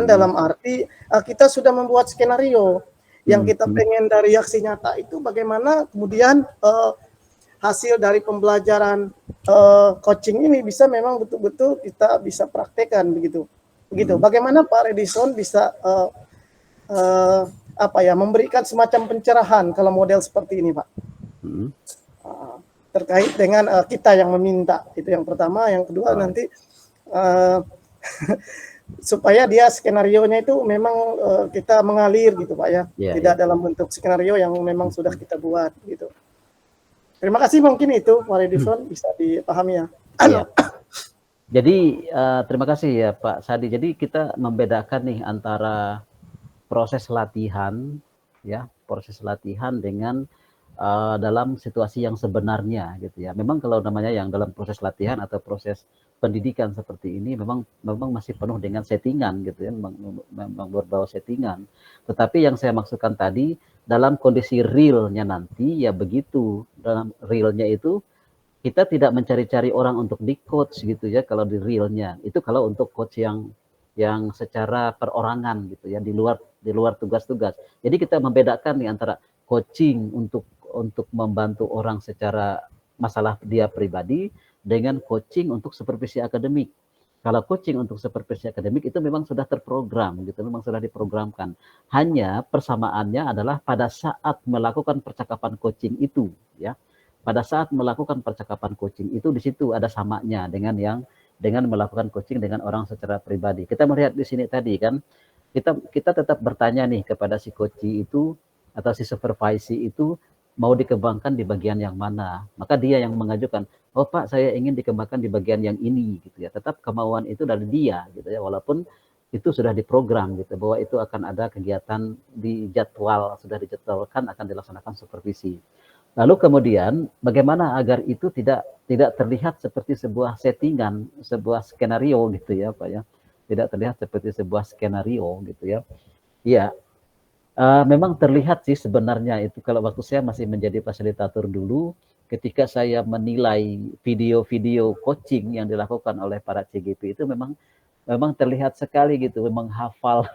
dalam arti kita sudah membuat skenario yang kita pengen dari aksi nyata itu bagaimana kemudian hasil dari pembelajaran coaching ini bisa memang betul-betul kita bisa praktekkan, begitu. Bagaimana Pak Redison bisa memberikan semacam pencerahan kalau model seperti ini, Pak, terkait dengan kita yang meminta, itu yang pertama. Yang kedua nanti supaya dia skenario-nya itu memang kita mengalir, gitu, Pak, ya, tidak dalam bentuk skenario yang memang sudah kita buat, gitu. Terima kasih, mungkin itu Pak Redison bisa dipahami, ya. Jadi terima kasih, ya, Pak Sadi. Jadi kita membedakan nih antara proses latihan, ya, proses latihan dengan dalam situasi yang sebenarnya, gitu ya. Memang kalau namanya yang dalam proses latihan atau proses pendidikan seperti ini memang masih penuh dengan settingan, gitu ya, memang berbau settingan. Tetapi yang saya maksudkan tadi dalam kondisi realnya nanti, ya begitu. Dalam realnya itu kita tidak mencari-cari orang untuk di coach, gitu ya, kalau di realnya. Itu kalau untuk coach yang secara perorangan, gitu ya, di luar tugas-tugas. Jadi kita membedakan nih antara coaching untuk membantu orang secara masalah dia pribadi dengan coaching untuk supervisi akademik. Kalau coaching untuk supervisi akademik itu memang sudah terprogram, gitu, memang sudah diprogramkan. Hanya persamaannya adalah pada saat melakukan percakapan coaching itu, ya. Pada saat melakukan percakapan coaching itu, di situ ada samanya dengan melakukan coaching dengan orang secara pribadi. Kita melihat di sini tadi kan, kita tetap bertanya nih kepada si coach itu atau si supervisi itu mau dikembangkan di bagian yang mana. Maka dia yang mengajukan, oh Pak saya ingin dikembangkan di bagian yang ini gitu ya. Tetap kemauan itu dari dia gitu ya, walaupun itu sudah diprogram gitu bahwa itu akan ada kegiatan di jadwal, sudah dijadwalkan akan dilaksanakan supervisi. Lalu kemudian bagaimana agar itu tidak terlihat seperti sebuah settingan, sebuah skenario gitu ya Pak ya. Tidak terlihat seperti sebuah skenario gitu ya. Iya, memang terlihat sih sebenarnya itu kalau waktu saya masih menjadi fasilitator dulu, ketika saya menilai video-video coaching yang dilakukan oleh para CGP itu memang terlihat sekali gitu, memang hafal,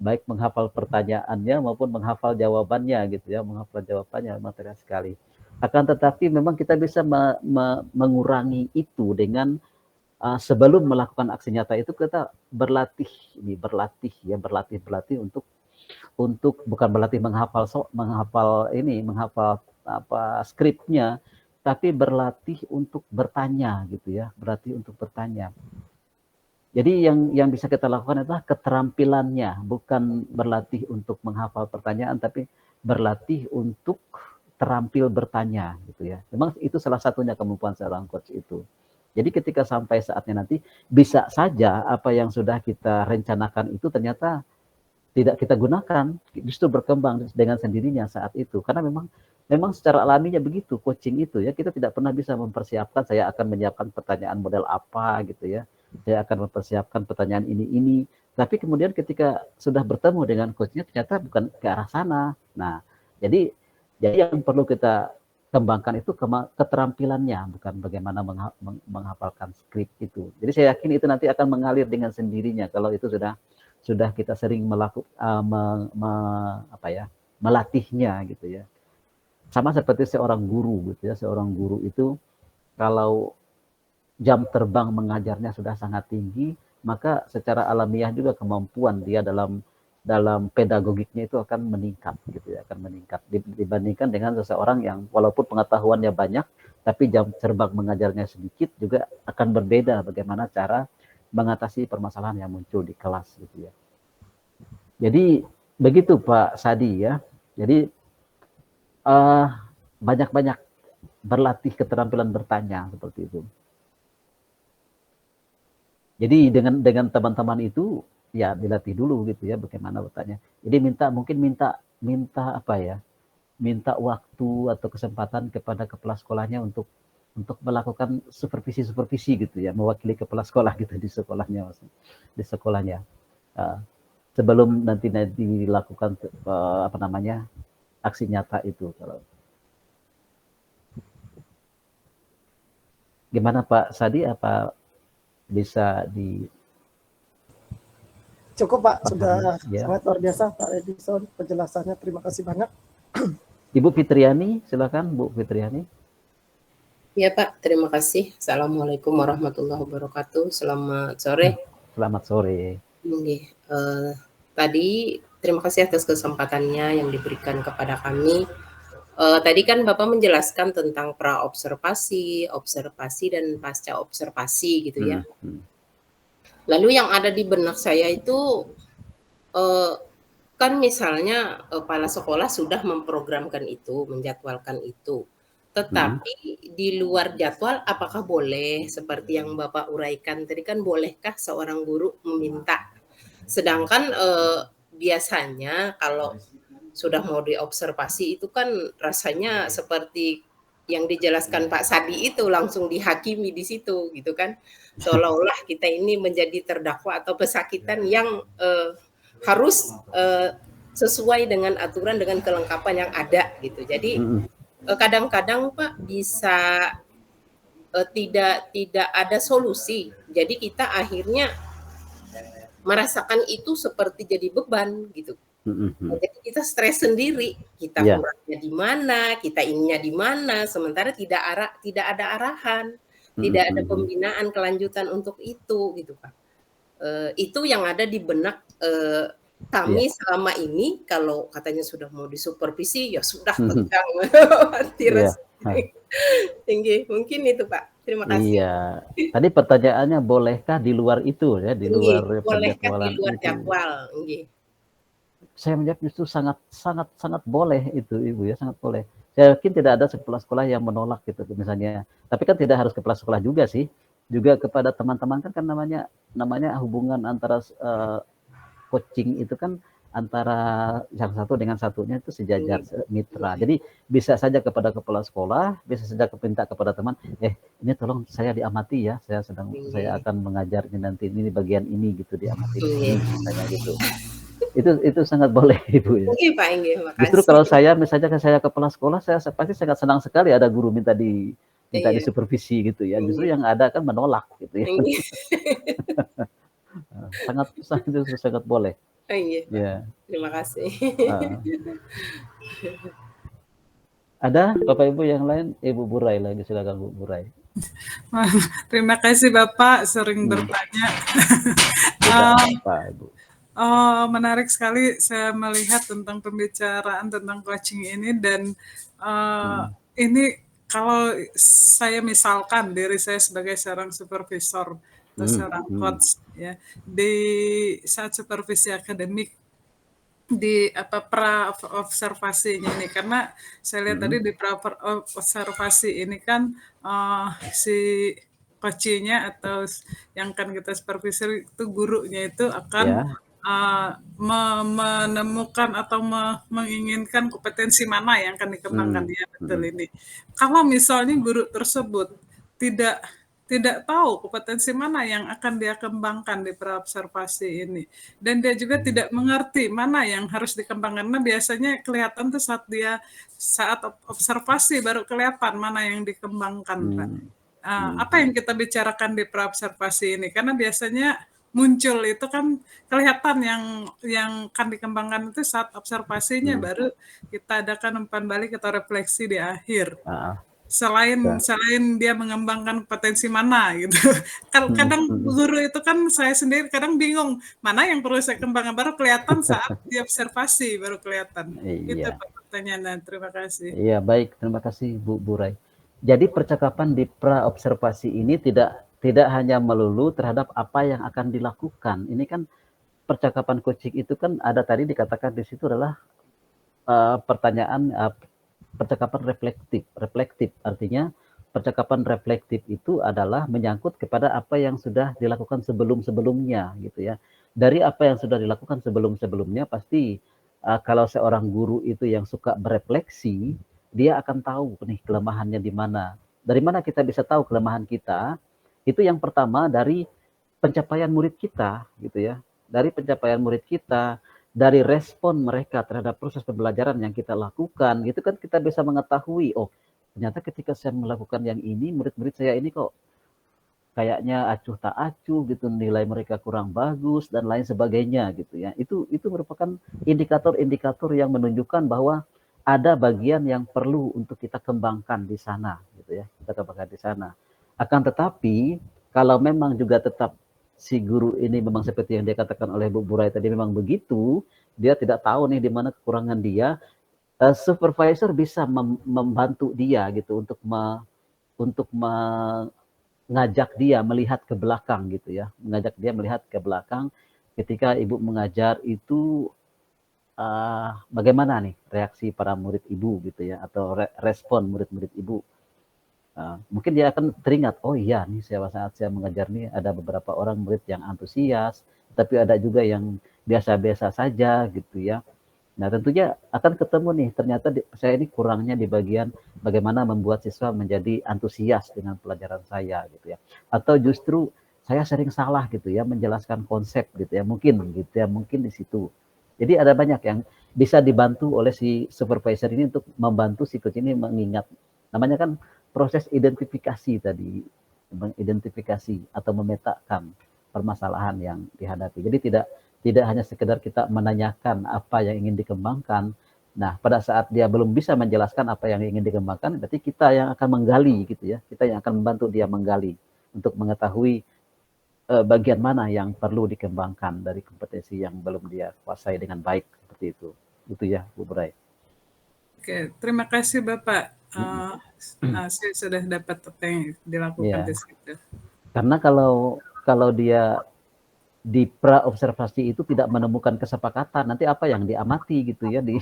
baik menghafal pertanyaannya maupun menghafal jawabannya gitu ya, menghafal jawabannya memang terlihat sekali. Akan tetapi memang kita bisa mengurangi itu dengan sebelum melakukan aksi nyata itu kita berlatih untuk bukan berlatih menghafal skripnya, tapi berlatih untuk bertanya gitu ya, berlatih untuk bertanya. Jadi yang bisa kita lakukan adalah keterampilannya, bukan berlatih untuk menghafal pertanyaan, tapi berlatih untuk terampil bertanya gitu ya. Memang itu salah satunya kemampuan seorang coach itu. Jadi ketika sampai saatnya nanti, bisa saja apa yang sudah kita rencanakan itu ternyata tidak kita gunakan, justru berkembang dengan sendirinya saat itu. Karena memang secara alaminya begitu coaching itu ya, kita tidak pernah bisa mempersiapkan saya akan menyiapkan pertanyaan model apa gitu ya. Saya akan mempersiapkan pertanyaan ini. Tapi kemudian ketika sudah bertemu dengan coachnya ternyata bukan ke arah sana. Nah, jadi yang perlu kita kembangkan itu keterampilannya, bukan bagaimana menghafalkan skrip itu. Jadi saya yakin itu nanti akan mengalir dengan sendirinya kalau itu sudah kita sering melatihnya gitu ya. Sama seperti seorang guru gitu ya. Seorang guru itu kalau jam terbang mengajarnya sudah sangat tinggi, maka secara alamiah juga kemampuan dia dalam pedagogiknya itu akan meningkat gitu ya, akan meningkat dibandingkan dengan seseorang yang walaupun pengetahuannya banyak tapi jam terbang mengajarnya sedikit, juga akan berbeda bagaimana cara mengatasi permasalahan yang muncul di kelas gitu ya. Jadi begitu Pak Sadi ya. Jadi banyak-banyak berlatih keterampilan bertanya seperti itu. Jadi dengan teman-teman itu ya dilatih dulu gitu ya bagaimana bertanya. Jadi minta apa ya? Minta waktu atau kesempatan kepada kepala sekolahnya untuk melakukan supervisi gitu ya, mewakili kepala sekolah gitu di sekolahnya. Sebelum nanti dilakukan aksi nyata itu. Kalau gimana Pak Sadi, apa bisa di cukup Pak, sudah ya. Sangat luar biasa Pak Edison penjelasannya, terima kasih banyak. Ibu Fitriani, silakan Bu Fitriani. Ya Pak, terima kasih. Assalamualaikum warahmatullahi wabarakatuh. Selamat sore. Selamat sore. Tadi terima kasih atas kesempatannya yang diberikan kepada kami. Tadi kan Bapak menjelaskan tentang pra-observasi, observasi, dan pasca observasi gitu ya. Lalu yang ada di benak saya itu kan misalnya kepala sekolah sudah memprogramkan itu, menjadwalkan itu. Tetapi di luar jadwal apakah boleh seperti yang Bapak uraikan tadi, kan bolehkah seorang guru meminta? Sedangkan biasanya kalau sudah mau diobservasi itu kan rasanya seperti yang dijelaskan Pak Sadi itu, langsung dihakimi di situ gitu kan, seolah-olah kita ini menjadi terdakwa atau pesakitan yang harus sesuai dengan aturan, dengan kelengkapan yang ada gitu. Jadi kadang-kadang Pak bisa tidak ada solusi, jadi kita akhirnya merasakan itu seperti jadi beban gitu. Jadi kita stres sendiri, kita kurangnya di mana, kita ininya di mana, sementara tidak ada arahan, tidak ada pembinaan kelanjutan untuk itu gitu Pak. Itu yang ada di benak kami selama ini. Kalau katanya sudah mau disupervisi, ya sudah tegang, Tinggi, mungkin itu Pak. Terima kasih. Iya. Tadi pertanyaannya bolehkah di luar itu ya, di luar bolehkah di penjadwalan luar itu? jadwal? Nggih. Saya menjawab justru sangat boleh itu Ibu ya, sangat boleh. Saya yakin tidak ada sekolah-sekolah yang menolak gitu misalnya. Tapi kan tidak harus kepala sekolah juga sih. Juga kepada teman-teman kan namanya hubungan antara coaching itu kan antara yang satu dengan satunya itu sejajar mitra. Jadi bisa saja kepada kepala sekolah, bisa saja minta kepada teman, ini tolong saya diamati ya, saya akan mengajar nanti ini bagian ini gitu, diamati ini misalnya gitu. Itu sangat boleh Ibu ya. Oke Pak, Inggih, makasih. Justru kalau saya misalnya saya kepala sekolah, saya pasti sangat senang sekali ada guru minta disupervisi gitu ya. Justru yang ada kan menolak gitu ya. sangat boleh. Iya. Ya. Terima kasih. Ada Bapak Ibu yang lain? Ibu Burai lagi, silakan Bu Burai. Terima kasih Bapak sering bertanya. Pak Ibu. Menarik sekali saya melihat tentang pembicaraan tentang coaching ini dan ini kalau saya misalkan diri saya sebagai seorang supervisor atau seorang coach ya di saat supervisi akademik di pra observasinya ini, karena saya lihat tadi di pra observasi ini kan si coachnya atau yang kan kita supervisi itu gurunya itu akan menemukan atau menginginkan kompetensi mana yang akan dikembangkan dia betul ini. Kalau misalnya guru tersebut tidak tahu kompetensi mana yang akan dia kembangkan di praobservasi ini, dan dia juga tidak mengerti mana yang harus dikembangkan. Karena biasanya kelihatan tuh saat observasi baru kelihatan mana yang dikembangkan, Pak. Apa yang kita bicarakan di praobservasi ini? Karena biasanya muncul itu kan kelihatan yang akan dikembangkan itu saat observasinya, baru kita adakan umpan balik atau refleksi di akhir. Selain dia mengembangkan potensi mana gitu. Kadang guru itu kan saya sendiri kadang bingung mana yang perlu saya kembangkan, baru kelihatan saat diobservasi baru kelihatan. Itu pertanyaannya. Terima kasih. Iya, baik, terima kasih Bu Burai. Jadi percakapan di pra-observasi ini tidak hanya melulu terhadap apa yang akan dilakukan. Ini kan percakapan coaching itu kan ada tadi dikatakan di situ adalah percakapan reflektif. Artinya percakapan reflektif itu adalah menyangkut kepada apa yang sudah dilakukan sebelum-sebelumnya gitu ya. Dari apa yang sudah dilakukan sebelum-sebelumnya pasti kalau seorang guru itu yang suka berefleksi, dia akan tahu nih kelemahannya di mana. Dari mana kita bisa tahu kelemahan kita? Itu yang pertama dari pencapaian murid kita gitu ya. Dari pencapaian murid kita, dari respon mereka terhadap proses pembelajaran yang kita lakukan, gitu kan kita bisa mengetahui, oh ternyata ketika saya melakukan yang ini, murid-murid saya ini kok kayaknya acuh tak acuh gitu, nilai mereka kurang bagus dan lain sebagainya gitu ya. Itu merupakan indikator-indikator yang menunjukkan bahwa ada bagian yang perlu untuk kita kembangkan di sana gitu ya. Kita kembangkan di sana. Akan tetapi kalau memang juga tetap si guru ini memang seperti yang dia katakan oleh Bu Burai tadi memang begitu, dia tidak tahu nih di mana kekurangan dia, supervisor bisa membantu dia gitu untuk mengajak dia melihat ke belakang gitu ya, mengajak dia melihat ke belakang ketika ibu mengajar itu bagaimana nih reaksi para murid ibu gitu ya, atau respon murid-murid ibu. Mungkin dia akan teringat, oh iya nih saat saya mengajar nih ada beberapa orang murid yang antusias, tapi ada juga yang biasa-biasa saja gitu ya. Nah tentunya akan ketemu nih, ternyata saya ini kurangnya di bagian bagaimana membuat siswa menjadi antusias dengan pelajaran saya gitu ya. Atau justru saya sering salah gitu ya menjelaskan konsep gitu ya, mungkin di situ. Jadi ada banyak yang bisa dibantu oleh si supervisor ini untuk membantu si coach ini mengingat, namanya kan proses identifikasi tadi, mengidentifikasi atau memetakan permasalahan yang dihadapi. Jadi tidak hanya sekedar kita menanyakan apa yang ingin dikembangkan. Nah, pada saat dia belum bisa menjelaskan apa yang ingin dikembangkan, berarti kita yang akan menggali gitu ya. Kita yang akan membantu dia menggali untuk mengetahui bagian mana yang perlu dikembangkan dari kompetensi yang belum dia kuasai dengan baik, seperti itu. Itu ya, Bu Burai. Oke, terima kasih Bapak. saya sudah dapat apa yang dilakukan di situ. Karena kalau dia di pra-observasi itu tidak menemukan kesepakatan, nanti apa yang diamati gitu ya di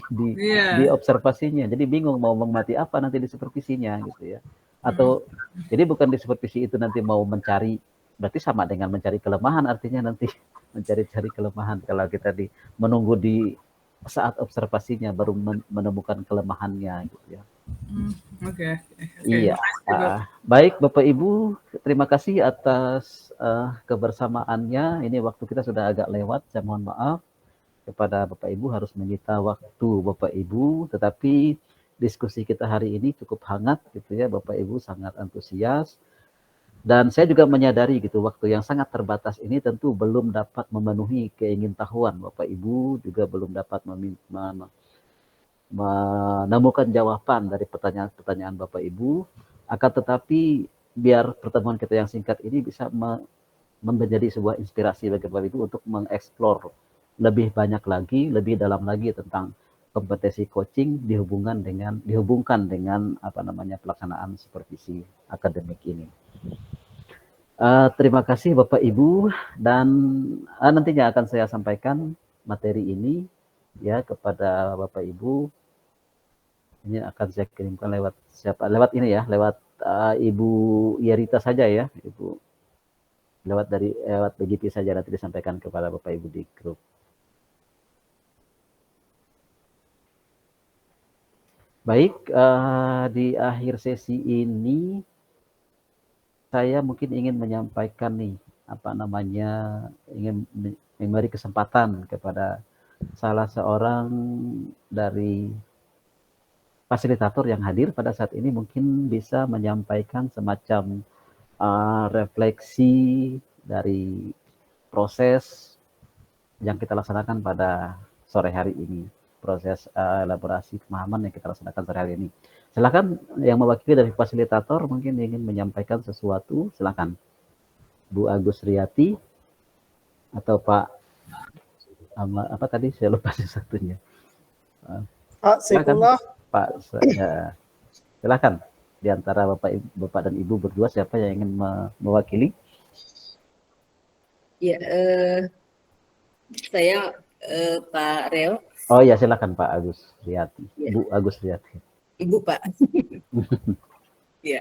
observasinya. Jadi bingung mau mengamati apa nanti di supervisinya gitu ya. Atau jadi bukan di supervisi itu nanti mau mencari, berarti sama dengan mencari kelemahan, artinya nanti mencari kelemahan kalau kita menunggu di saat observasinya baru menemukan kelemahannya gitu ya. Iya. Baik Bapak Ibu, terima kasih atas kebersamaannya. Ini waktu kita sudah agak lewat, saya mohon maaf kepada Bapak Ibu harus menyita waktu Bapak Ibu, tetapi diskusi kita hari ini cukup hangat gitu ya, Bapak Ibu sangat antusias. Dan saya juga menyadari gitu, waktu yang sangat terbatas ini tentu belum dapat memenuhi keingintahuan Bapak Ibu, juga belum dapat menemukan jawaban dari pertanyaan-pertanyaan Bapak Ibu. Akan tetapi biar pertemuan kita yang singkat ini bisa menjadi sebuah inspirasi bagi Bapak Ibu untuk mengeksplor lebih banyak lagi, lebih dalam lagi tentang kompetensi coaching dihubungkan dengan pelaksanaan supervisi akademik ini. Terima kasih Bapak Ibu, dan nantinya akan saya sampaikan materi ini ya kepada Bapak Ibu. Ini akan saya kirimkan lewat Ibu Yerita saja ya, Ibu. Lewat BGP saja, nanti disampaikan kepada Bapak Ibu di grup. Baik, di akhir sesi ini saya mungkin ingin menyampaikan ingin memberi kesempatan kepada salah seorang dari fasilitator yang hadir pada saat ini, mungkin bisa menyampaikan semacam refleksi dari proses yang kita laksanakan pada sore hari ini, proses elaborasi pemahaman yang kita laksanakan sore hari ini. Silakan yang mewakili dari fasilitator mungkin ingin menyampaikan sesuatu, silakan. Bu Agus Riyati atau Pak apa tadi saya lupa satunya. Pak Saifullah. Pak, silakan. Di antara Bapak dan Ibu berdua siapa yang ingin mewakili? Ya, saya Pak Reo. Oh ya, silakan Pak Agus Riyati. Ya. Bu Agus Riyati. Ibu Pak. Ya,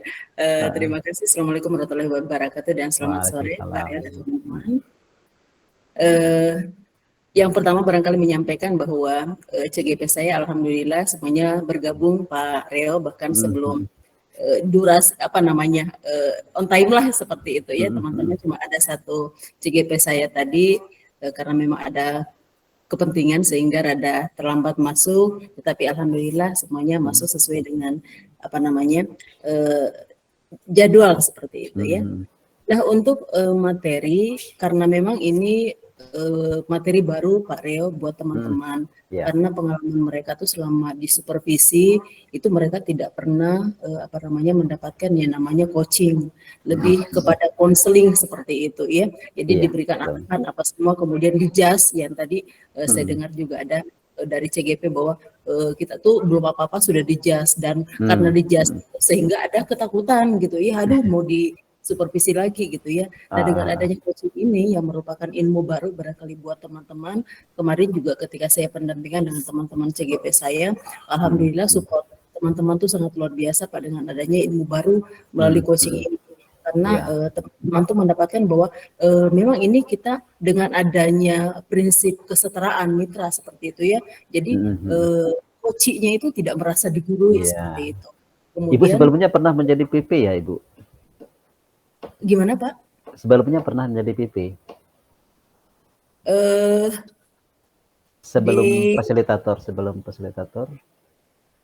terima kasih. Assalamualaikum warahmatullahi wabarakatuh dan selamat sore Pak Reo dan teman-teman. Yang pertama barangkali menyampaikan bahwa CGP saya alhamdulillah semuanya bergabung Pak Reo, bahkan sebelum durasi on time lah seperti itu ya. Teman-teman cuma ada satu CGP saya tadi karena memang ada kepentingan sehingga rada terlambat masuk, tetapi alhamdulillah semuanya masuk sesuai dengan jadwal seperti itu ya. Nah, untuk materi, karena memang ini materi baru Pak Reo buat teman-teman, karena pengalaman mereka tuh selama di supervisi itu mereka tidak pernah mendapatkan yang namanya coaching, lebih kepada konseling seperti itu ya. Jadi diberikan arahan apa semua, kemudian di-just yang tadi saya dengar juga ada dari CGP bahwa kita tuh belum apa-apa sudah di-just, dan karena di-just sehingga ada ketakutan gitu ya, aduh mau di supervisi lagi gitu ya. Nah, dengan adanya coaching ini yang merupakan ilmu baru barangkali buat teman-teman, kemarin juga ketika saya pendampingan dengan teman-teman CGP saya, alhamdulillah support teman-teman tuh sangat luar biasa Pak dengan adanya ilmu baru melalui coaching ini. Karena teman-teman tuh mendapatkan bahwa memang ini kita dengan adanya prinsip kesetaraan mitra seperti itu ya. Jadi coachingnya itu tidak merasa digurui seperti itu. Kemudian, Ibu sebelumnya pernah menjadi PP ya Ibu? Gimana Pak? Sebelumnya pernah menjadi PP? Sebelum fasilitator?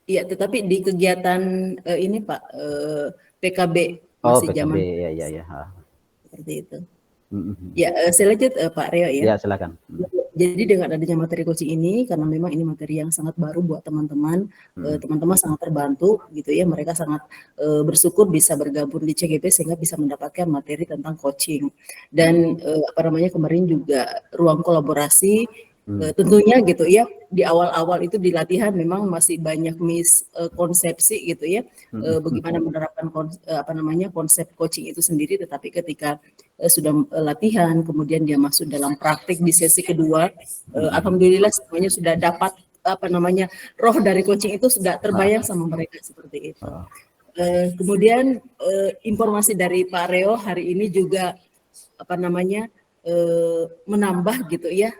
Iya, tetapi di kegiatan ini Pak, PKB masih PKB, zaman. ya. Seperti itu. Ya, saya lanjut Pak Reo ya. Ya, silakan. Jadi dengan adanya materi coaching ini, karena memang ini materi yang sangat baru buat teman-teman, teman-teman sangat terbantu gitu ya, mereka sangat bersyukur bisa bergabung di CGP sehingga bisa mendapatkan materi tentang coaching. Dan kemarin juga ruang kolaborasi Tentunya gitu ya, di awal-awal itu di latihan memang masih banyak miskonsepsi gitu ya, bagaimana menerapkan konsep coaching itu sendiri. Tetapi ketika sudah latihan, kemudian dia masuk dalam praktik di sesi kedua, alhamdulillah semuanya sudah dapat roh dari coaching itu sudah terbayang sama mereka seperti itu. Kemudian informasi dari Pak Reo hari ini juga menambah gitu ya,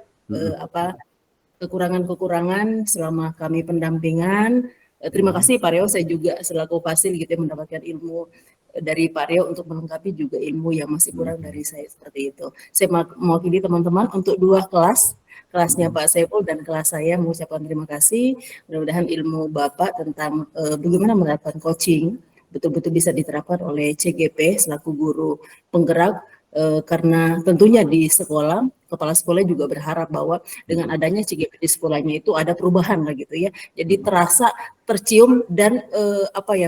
kekurangan-kekurangan selama kami pendampingan. Terima kasih Pak Reo, saya juga selaku fasil gitu ya, mendapatkan ilmu dari Pak Reo untuk melengkapi juga ilmu yang masih kurang dari saya seperti itu. Saya mewakili teman-teman untuk 2 kelasnya Pak Saiful dan kelas saya mengucapkan terima kasih. Mudah-mudahan ilmu Bapak tentang bagaimana menerapkan coaching betul-betul bisa diterapkan oleh CGP selaku guru penggerak. Karena tentunya di sekolah, kepala sekolah juga berharap bahwa dengan adanya CGP di sekolahnya itu ada perubahan lah gitu ya. Jadi terasa, tercium dan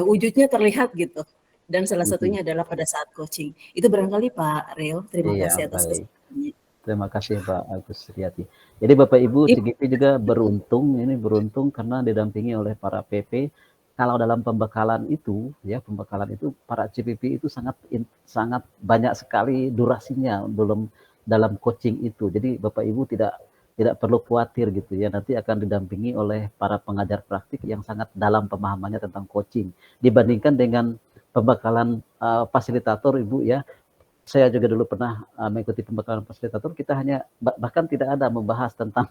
wujudnya terlihat gitu. Dan salah satunya adalah pada saat coaching. Itu barangkali Pak Reo. Terima kasih atas kesempatannya. Terima kasih Pak Agus Riyati. Jadi Bapak Ibu CGP juga beruntung karena didampingi oleh para PP. Kalau dalam pembekalan itu para CPP itu sangat banyak sekali durasinya dalam coaching itu. Jadi Bapak Ibu tidak perlu khawatir gitu ya, nanti akan didampingi oleh para pengajar praktik yang sangat dalam pemahamannya tentang coaching dibandingkan dengan pembekalan fasilitator Ibu ya. Saya juga dulu pernah mengikuti pembekalan fasilitator, kita bahkan tidak ada membahas tentang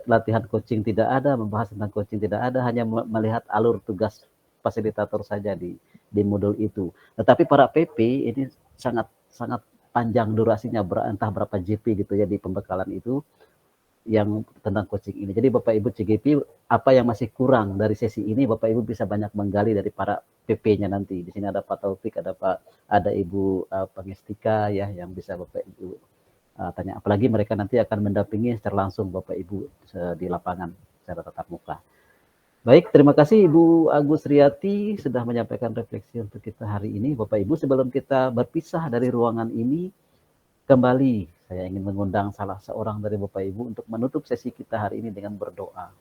latihan coaching, membahas tentang coaching tidak ada, hanya melihat alur tugas fasilitator saja di modul itu. Tetapi para PP ini sangat panjang durasinya, entah berapa JP gitu ya di pembekalan itu yang tentang coaching ini. Jadi Bapak Ibu CGP, apa yang masih kurang dari sesi ini Bapak Ibu bisa banyak menggali dari para PP-nya nanti. Di sini ada Pak Taufik, ada Ibu Pangestika ya yang bisa Bapak Ibu tanya, apalagi mereka nanti akan mendampingi secara langsung Bapak Ibu di lapangan secara tatap muka. Baik, terima kasih Ibu Agus Riyati sudah menyampaikan refleksi untuk kita hari ini. Bapak Ibu, sebelum kita berpisah dari ruangan ini, kembali saya ingin mengundang salah seorang dari Bapak Ibu untuk menutup sesi kita hari ini dengan berdoa.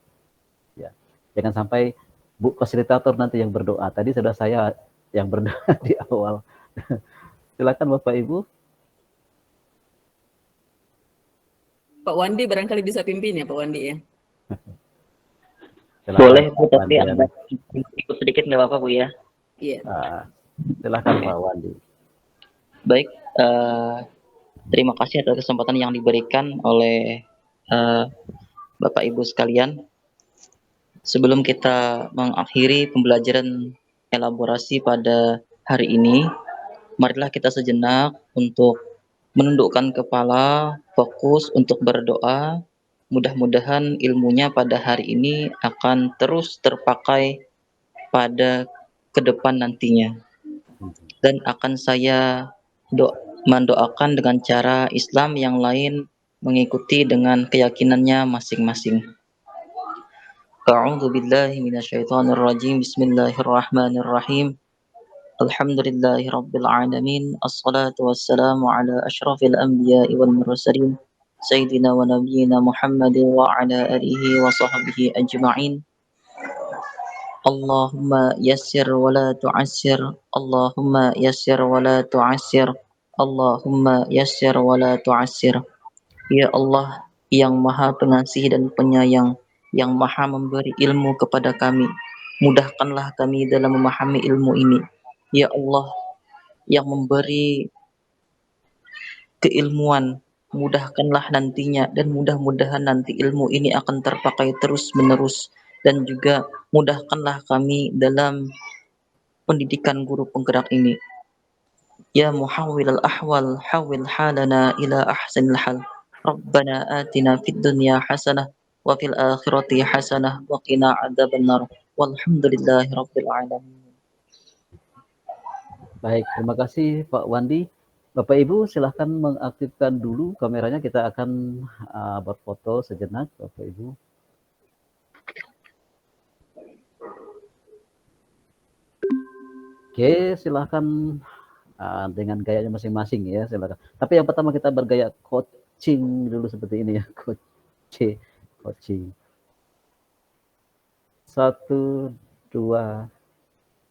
Ya, jangan sampai Bu fasilitator nanti yang berdoa. Tadi sudah saya yang berdoa di awal. Silakan Bapak Ibu. Pak Wandi barangkali bisa pimpin ya Pak Wandi ya. Silakan, boleh Bu, tapi Anda ikut sedikit nggak apa-apa Bu ya. Iya. Silakan Pak Wandi. Baik, terima kasih atas kesempatan yang diberikan oleh Bapak Ibu sekalian. Sebelum kita mengakhiri pembelajaran elaborasi pada hari ini, marilah kita sejenak untuk menundukkan kepala, fokus untuk berdoa. Mudah-mudahan ilmunya pada hari ini akan terus terpakai pada ke depan nantinya. Dan akan saya mendoakan dengan cara Islam yang lain mengikuti dengan keyakinannya masing-masing. A'udzu billahi minasyaitonir rajim. Bismillahirrahmanirrahim. Alhamdulillahi rabbil alamin. Assalatu wassalamu ala asyrafil anbiya'i wal mursalin. Sayyidina wa nabiyyina Muhammadin wa ala alihi wa sahbihi ajma'in. Allahumma yassir wa la tu'assir. Allahumma yassir wa la tu'assir. Allahumma yassir wa la tu'assir. Ya Allah yang maha pengasih dan penyayang, yang maha memberi ilmu kepada kami, mudahkanlah kami dalam memahami ilmu ini. Ya Allah yang memberi keilmuan, mudahkanlah nantinya, dan mudah-mudahan nanti ilmu ini akan terpakai terus-menerus, dan juga mudahkanlah kami dalam pendidikan guru penggerak ini. Ya muhawwil al-ahwal, hawwil halana ila ahsanil hal. Rabbana atina fid dunya hasanah wa fil akhirati hasanah wa qina adzabannar. Walhamdulillahi rabbil alamin. Baik, terima kasih Pak Wandi. Bapak Ibu silahkan mengaktifkan dulu kameranya, kita akan berfoto sejenak Bapak Ibu. Oke, silahkan dengan gayanya masing-masing ya, silakan. Tapi yang pertama kita bergaya coaching dulu seperti ini ya, coach. coaching. 1, 2,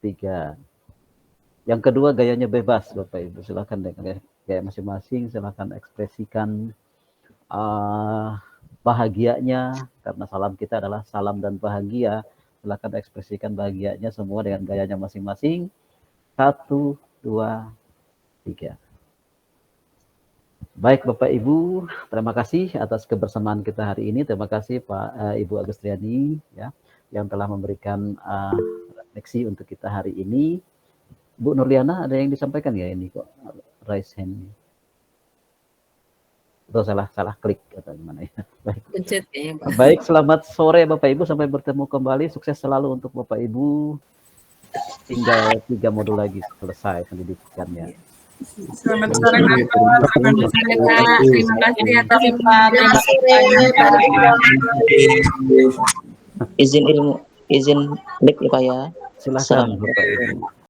3. Yang kedua gayanya bebas Bapak Ibu, silakan dengan gaya masing-masing, silakan ekspresikan bahagianya, karena salam kita adalah salam dan bahagia. Silakan ekspresikan bahagianya semua dengan gayanya masing-masing. 1, 2, 3. Baik Bapak Ibu, terima kasih atas kebersamaan kita hari ini. Terima kasih Pak Ibu Agustriani ya, yang telah memberikan refleksi untuk kita hari ini. Bu Nurliana, ada yang disampaikan ya ini kok raise hand? Atau salah klik atau gimana ya? Baik. Pencet ya, Pak. Baik, selamat sore Bapak Ibu, sampai bertemu kembali. Sukses selalu untuk Bapak Ibu. Tinggal 3 modul lagi selesai pendidikannya. Selamat sore Bapak. Terima kasih atas Izin mic ya Pak ya. Silakan Bapak Ibu.